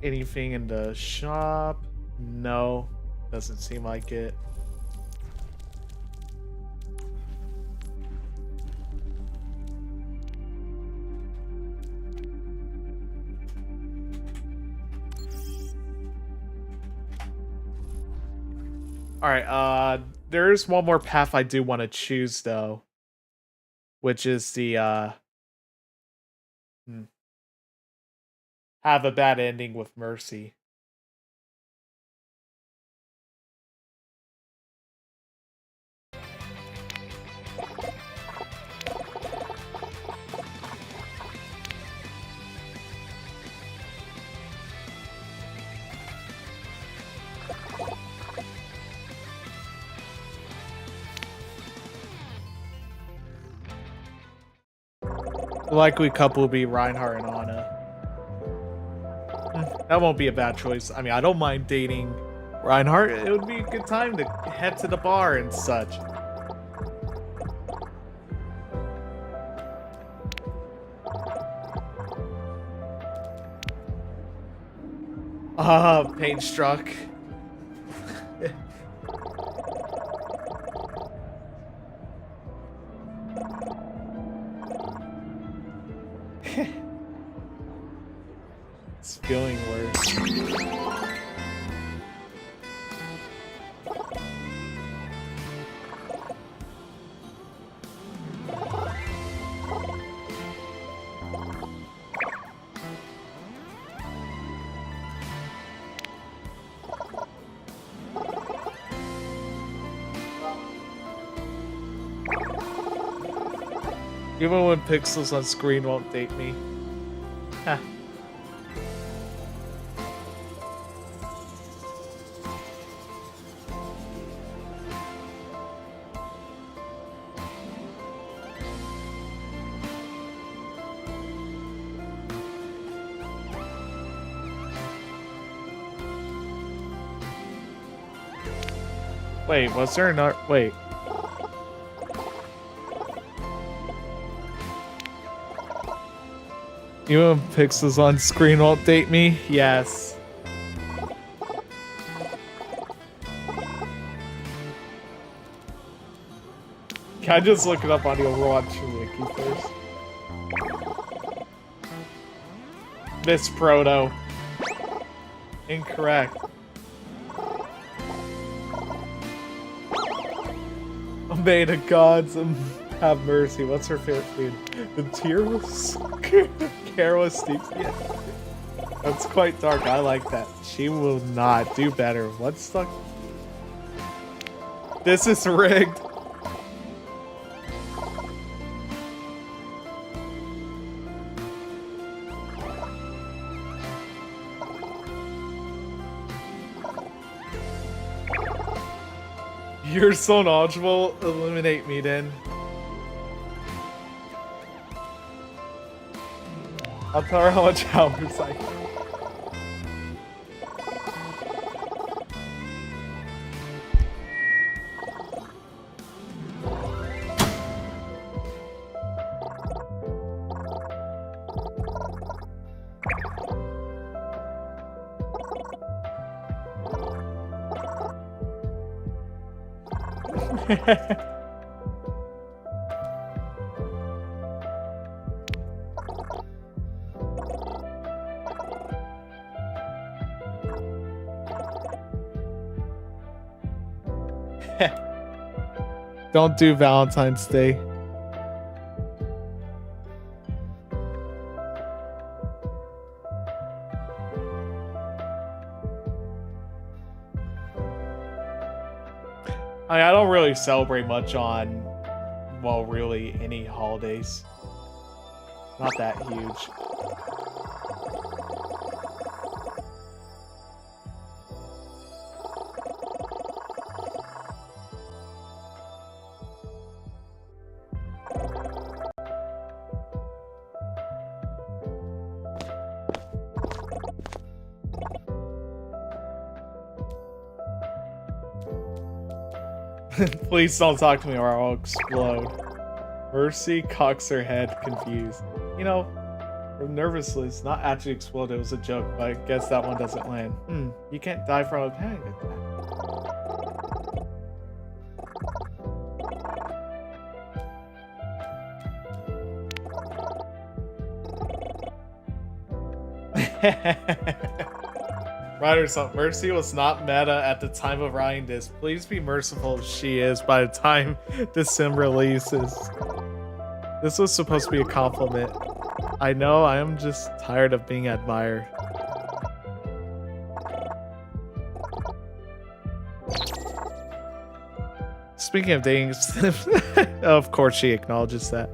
Anything in the shop? No, doesn't seem like it. Alright, there's one more path I do want to choose, though. Which is the, have a bad ending with Mercy. The likely couple will be Reinhardt and Ana. That won't be a bad choice. I mean, I don't mind dating Reinhardt. It would be a good time to head to the bar and such. Pain struck. It's feeling worse. Even when pixels on screen won't date me. Huh. Wait, was there not? Wait. Even pixels on screen won't date me? Yes. Can I just look it up on the Overwatch wiki first? Miss Proto. Incorrect. May the gods have mercy. What's her favorite food? The tear was careless steep. Yeah. That's quite dark. I like that. She will not do better. What's the? This is rigged. You're so knowledgeable. Eliminate me then. I'll tell her how much hours I can. Don't do Valentine's Day. I don't really celebrate much on, well, really any holidays. Not that huge. Please don't talk to me or I'll explode. Mercy cocks her head, confused. You know, from nervousness, not actually explode, it was a joke, but I guess that one doesn't land. You can't die from a panic attack. Writers up. Mercy was not meta at the time of writing this. Please be merciful if she is by the time the sim releases. This was supposed to be a compliment. I know, I am just tired of being admired. Speaking of dating, of course she acknowledges that.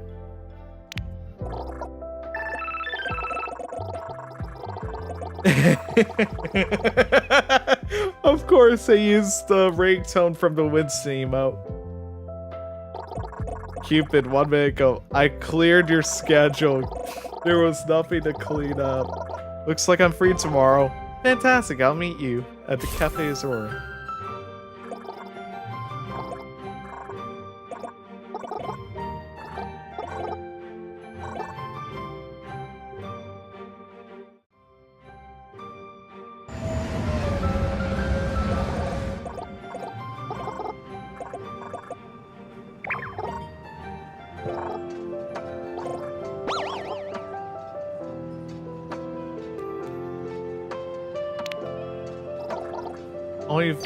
Of course, they used the ringtone from the Winston emote. Cupid, 1 minute ago. I cleared your schedule. There was nothing to clean up. Looks like I'm free tomorrow. Fantastic, I'll meet you at the Cafe Azora. Only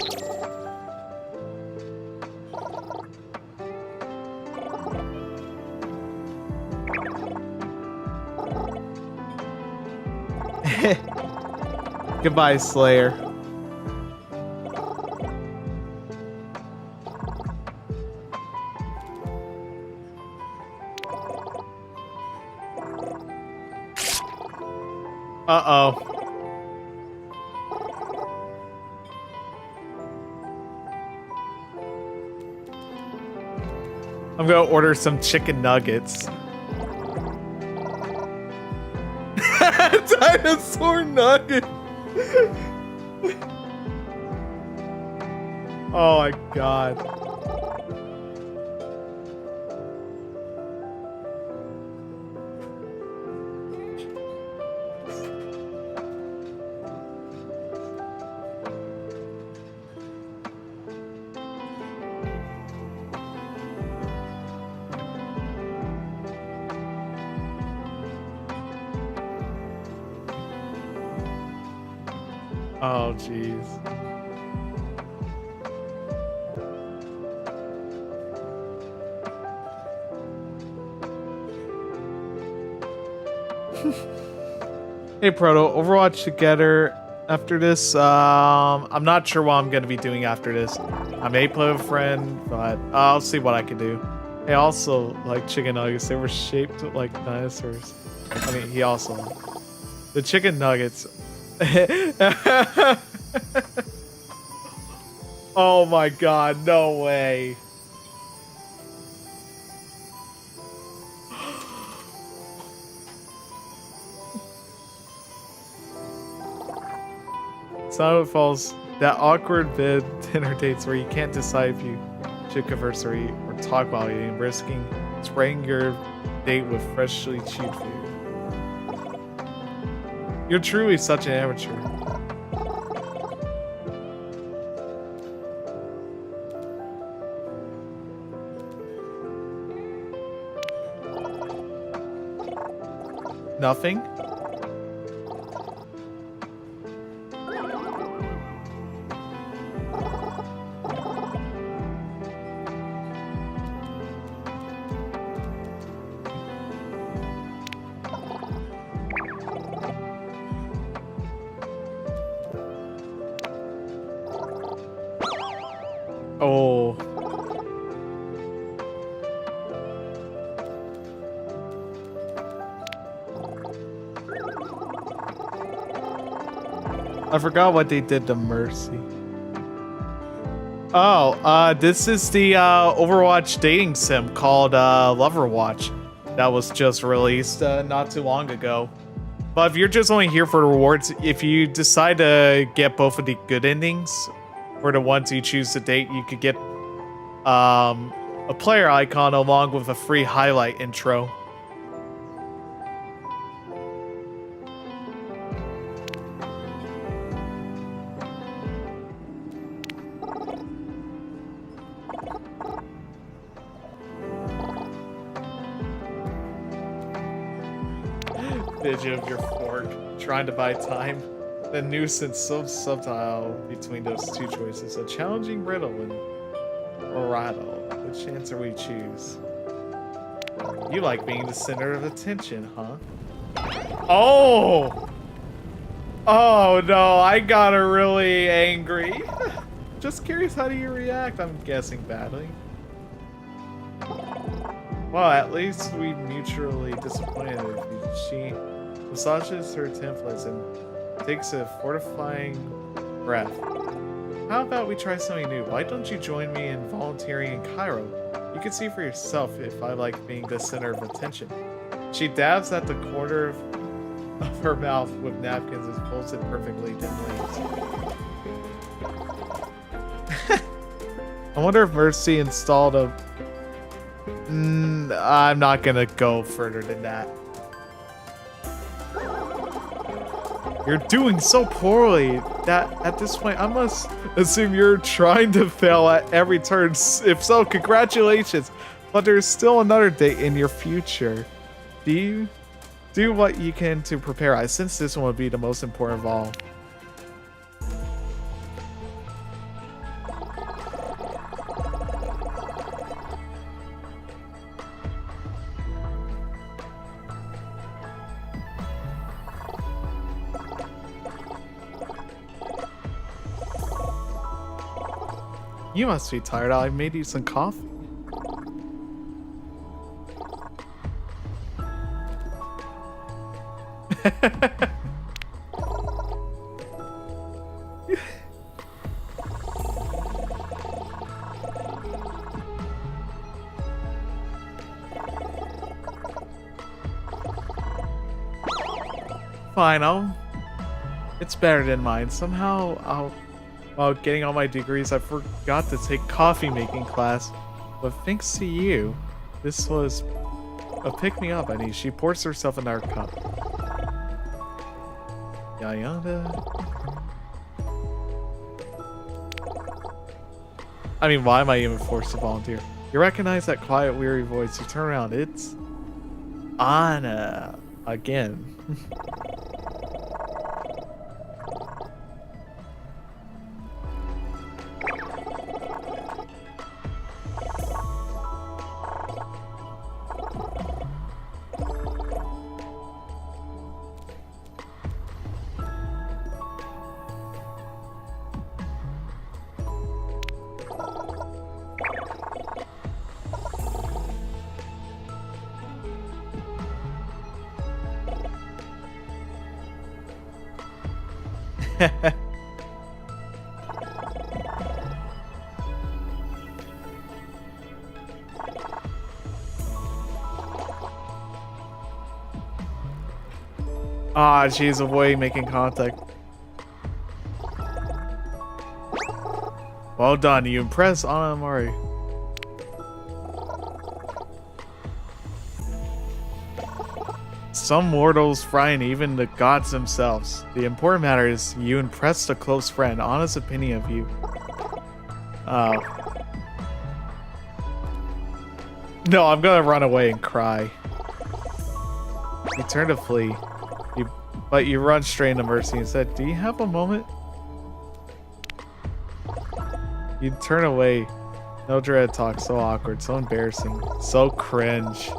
goodbye, Slayer. Uh-oh. I'm gonna order some chicken nuggets. Dinosaur nugget. Oh my god. Oh, jeez. Hey, Proto, Overwatch together after this. I'm not sure what I'm going to be doing after this. I may play with a friend, but I'll see what I can do. Hey, also, like chicken nuggets, they were shaped like dinosaurs. I mean, he also. The chicken nuggets. Oh my god, no way. Silent Falls, that awkward bid dinner dates where you can't decide if you should converse or eat or talk while eating, risking spraying your date with freshly chewed food. You're truly such an amateur. Nothing? Oh. I forgot what they did to Mercy. Oh, this is the Overwatch dating sim called Loverwatch that was just released not too long ago. But if you're just only here for the rewards, if you decide to get both of the good endings or the ones you choose to date, you could get a player icon along with a free highlight intro. Vision of your fork, trying to buy time. The nuisance so subtle between those two choices. A challenging riddle and a rattle. Which answer we choose? You like being the center of attention, huh? Oh! Oh no, I got her really angry. Just curious, how do you react? I'm guessing badly. Well, at least we mutually disappointed. She massages her templates and takes a fortifying breath. How about we try something new? Why don't you join me in volunteering in Cairo? You can see for yourself if I like being the center of attention. She dabs at the corner of her mouth with napkins and pulls it perfectly dimly. I wonder if Mercy installed a... I'm not gonna go further than that. You're doing so poorly that at this point I must assume you're trying to fail at every turn. If so, congratulations. But there's still another date in your future. Do what you can to prepare. I sense this one would be the most important of all. You must be tired. I made you some coffee. Fine, it's better than mine. Somehow, while getting all my degrees, I forgot to take coffee making class. But thanks to you, this was a pick-me-up I need. She pours herself another cup. Yayanda. I mean, why am I even forced to volunteer? You recognize that quiet, weary voice. You turn around. It's Anna again. Ah, she's avoiding making contact. Well done, you impress Anna Mari. Some mortals frighten even the gods themselves. The important matter is you impressed a close friend. Anna's opinion of you. Oh. No, I'm gonna run away and cry. You turn to flee. But you run straight into Mercy and said, "Do you have a moment?" You turn away. No dread talk, so awkward, so embarrassing, so cringe.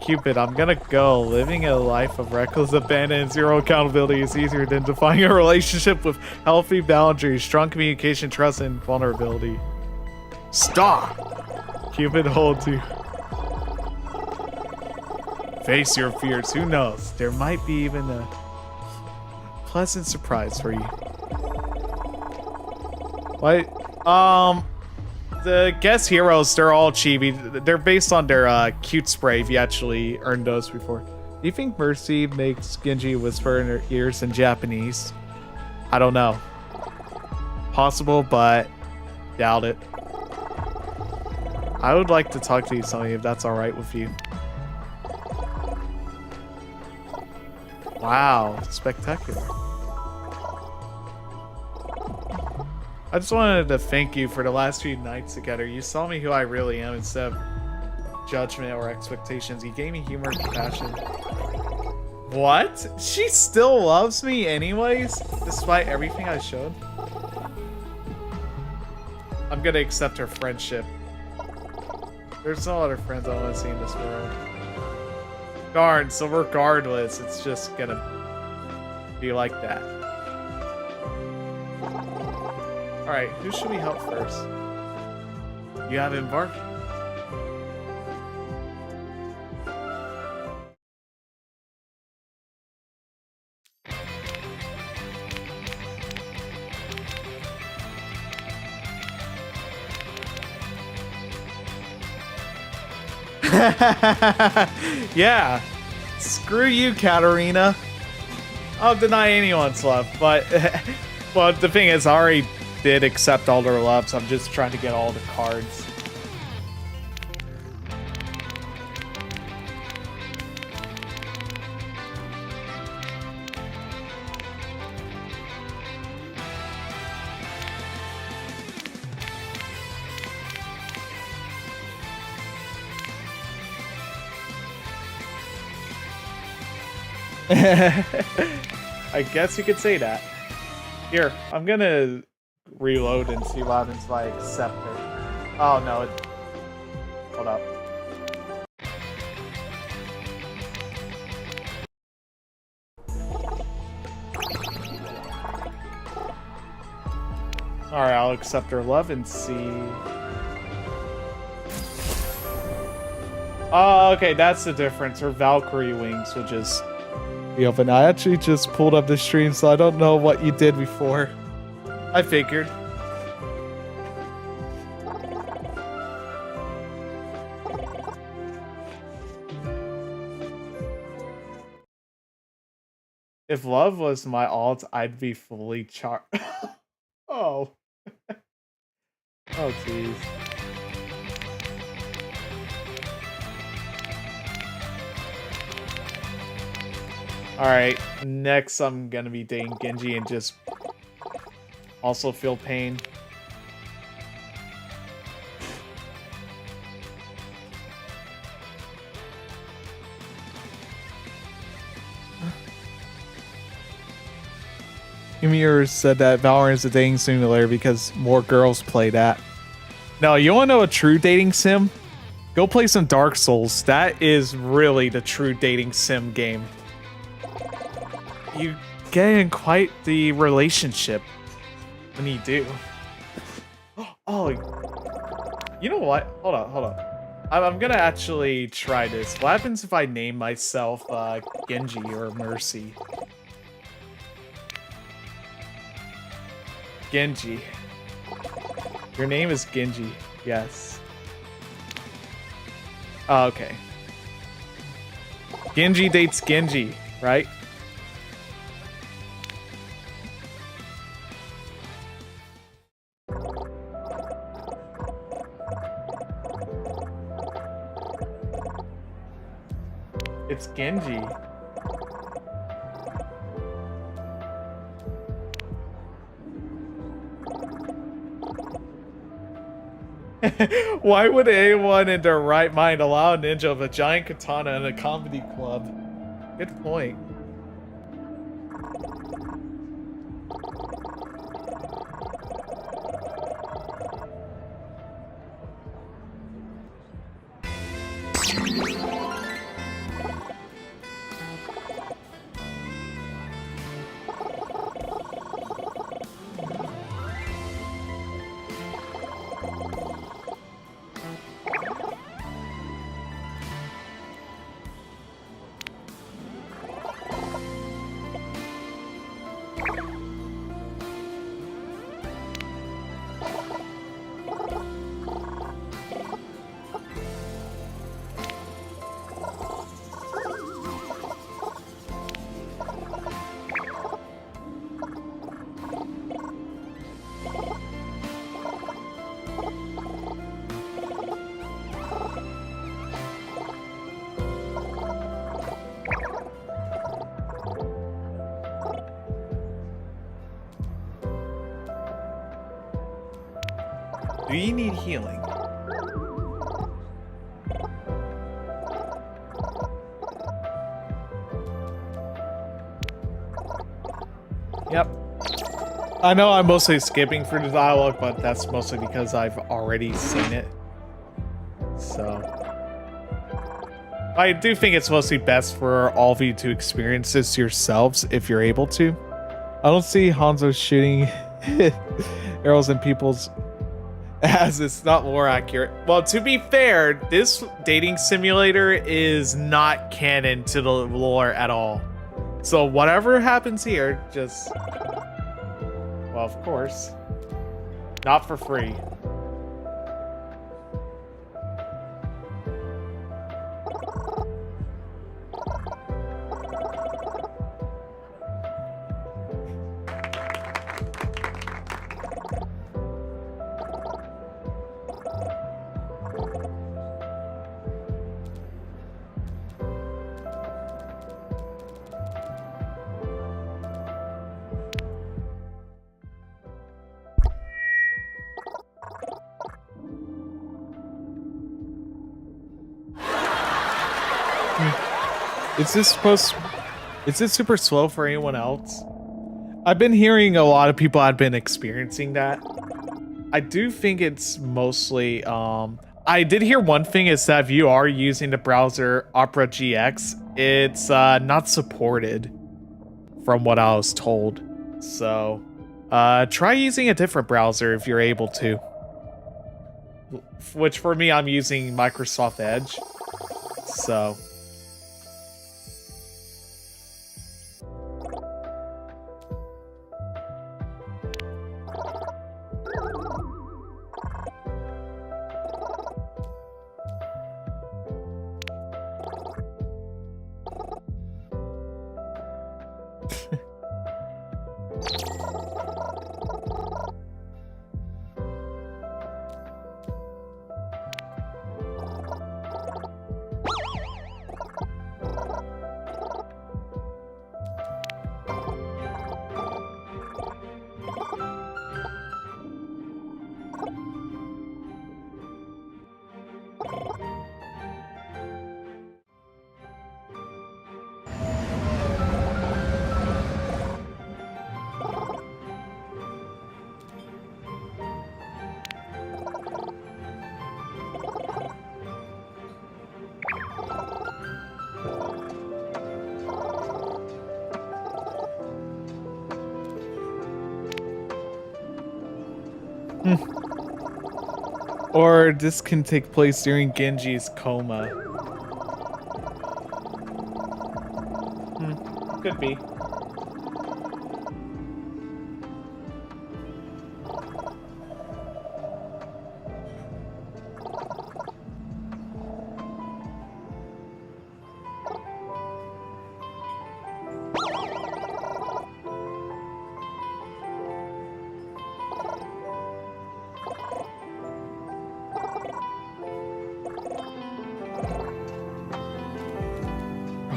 Cupid, I'm gonna go. Living a life of reckless abandon and zero accountability is easier than defining a relationship with healthy boundaries, strong communication, trust, and vulnerability. Stop! Cupid hold you. Face your fears. Who knows? There might be even a pleasant surprise for you. What? The guest heroes, they're all chibi. They're based on their cute spray, if you actually earned those before. Do you think Mercy makes Genji whisper in her ears in Japanese? I don't know. Possible, but doubt it. I would like to talk to you, Sonny, if that's alright with you. Wow, spectacular. I just wanted to thank you for the last few nights together. You saw me who I really am instead of judgment or expectations. You gave me humor and compassion. What? She still loves me anyways, despite everything I showed? I'm gonna accept her friendship. There's no other friends I want to see in this world. Darn, so regardless, it's just gonna be like that. Alright, who should we help first? You have embarked. Yeah. Screw you, Katarina. I'll deny anyone's love, but well, the thing is, I already did accept all their loves. I'm just trying to get all the cards. I guess you could say that. Here, I'm gonna reload and see what happens if I accept her. Oh no, hold up. Alright, I'll accept her love and see. Oh, okay, that's the difference. Her Valkyrie wings will just be open. I actually just pulled up the stream, so I don't know what you did before. I figured. If love was my alt, I'd be fully char- Oh. Oh, jeez. Alright, next I'm gonna be dating Genji and just also feel pain. Ymir said that Valorant is a dating simulator because more girls play that. No, you wanna know a true dating sim? Go play some Dark Souls. That is really the true dating sim game. You get in quite the relationship when you do. Oh, you know what? Hold on. I'm gonna actually try this. What happens if I name myself Genji or Mercy? Genji. Your name is Genji. Yes. Oh, okay. Genji dates Genji, right? It's Genji. Why would anyone in their right mind allow a ninja of a giant katana in a comedy club? Good point. Do you need healing? Yep. I know I'm mostly skipping through the dialogue, but that's mostly because I've already seen it. So I do think it's mostly best for all of you to experience this yourselves if you're able to. I don't see Hanzo shooting arrows in people's as it's not more accurate. Well, to be fair, this dating simulator is not canon to the lore at all. So whatever happens here, just... Well, of course. Not for free. Is this super slow for anyone else? I've been hearing a lot of people have been experiencing that. I do think it's mostly, I did hear one thing is that if you are using the browser Opera GX, it's not supported from what I was told. So, try using a different browser if you're able to. Which for me, I'm using Microsoft Edge. So... Or this can take place during Genji's coma. Could be.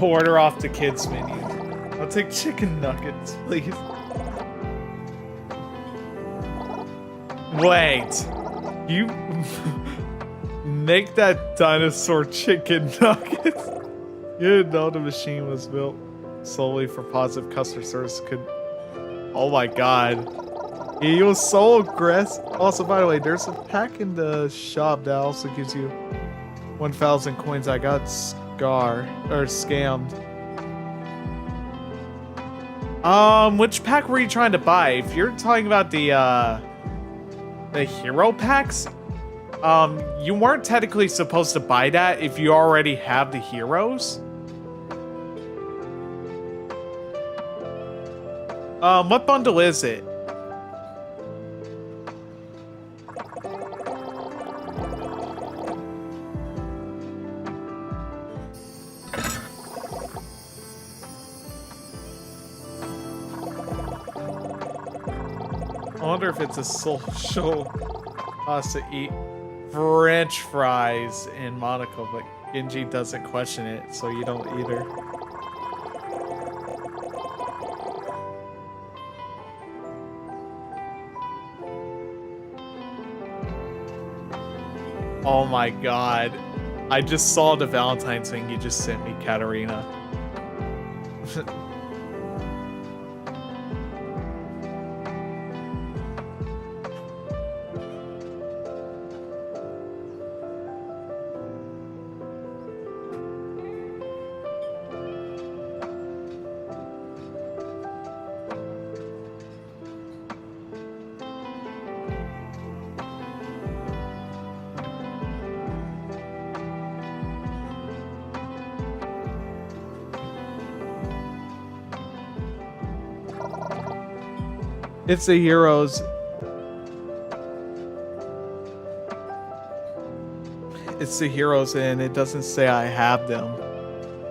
Order off the kids menu. I'll take chicken nuggets, please. Wait. You make that dinosaur chicken nuggets. You didn't know the machine was built solely for positive customer service could... Oh my god. He was so aggressive. Also, by the way, there's a pack in the shop that also gives you 1,000 coins. I got scammed. Which pack were you trying to buy? If you're talking about the hero packs, you weren't technically supposed to buy that if you already have the heroes. What bundle is it? I wonder if it's a social cause to eat French fries in Monaco, but Genji doesn't question it, so you don't either. Oh my god. I just saw the Valentine's thing you just sent me, Katarina. It's the heroes. It's the heroes, and it doesn't say I have them.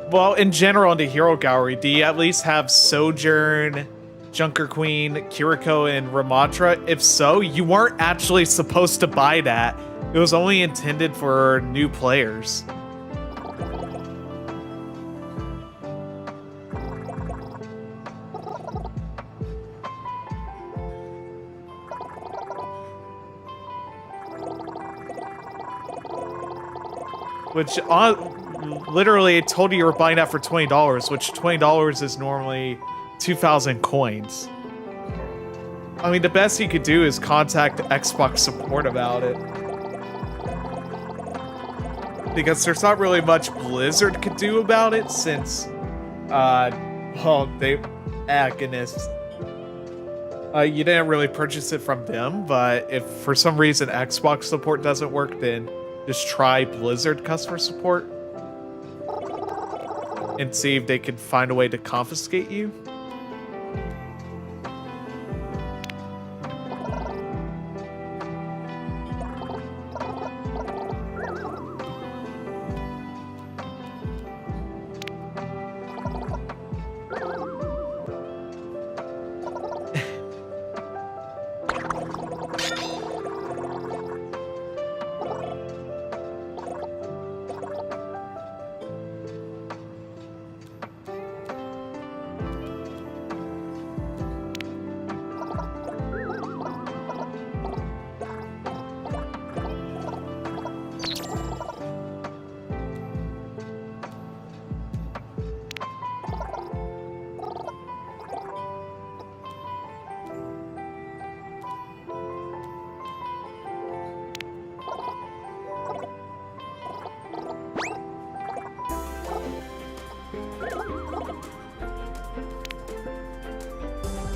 Well, in general, in the hero gallery, do you at least have Sojourn, Junker Queen, Kiriko, and Ramatra? If so, you weren't actually supposed to buy that. It was only intended for new players. Which, literally, it told you were buying that for $20, which $20 is normally 2,000 coins. I mean, the best you could do is contact Xbox support about it. Because there's not really much Blizzard could do about it since, well, goodness. You didn't really purchase it from them, but if for some reason Xbox support doesn't work, then just try Blizzard customer support and see if they can find a way to confiscate you.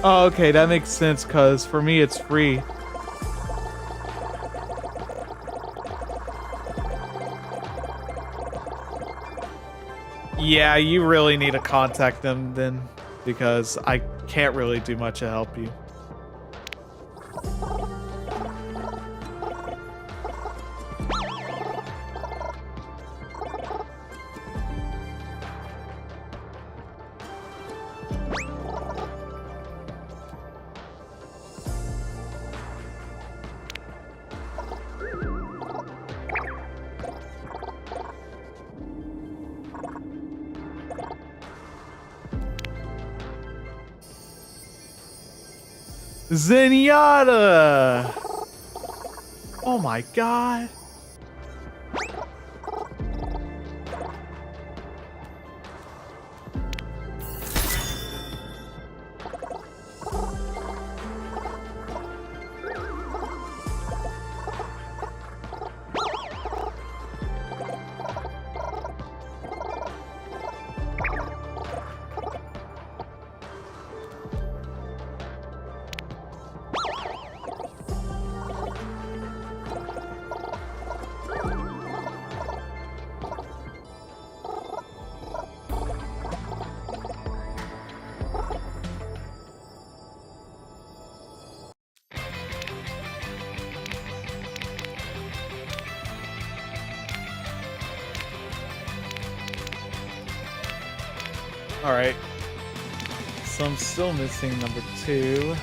Oh, okay, that makes sense, because for me it's free. Yeah, you really need to contact them then, because I can't really do much to help you. Zenyatta! Oh my god. Alright. So I'm still missing number 2.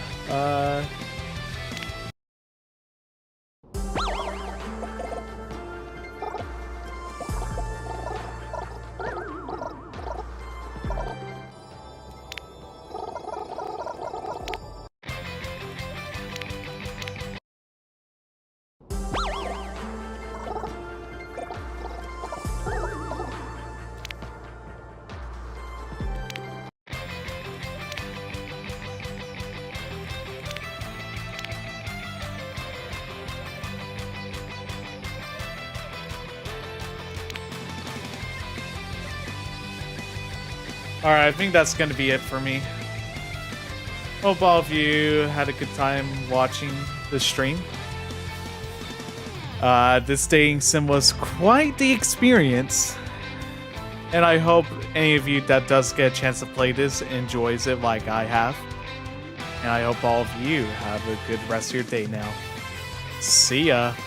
Alright, I think that's gonna be it for me. Hope all of you had a good time watching the stream. This dating sim was quite the experience. And I hope any of you that does get a chance to play this enjoys it like I have. And I hope all of you have a good rest of your day now. See ya.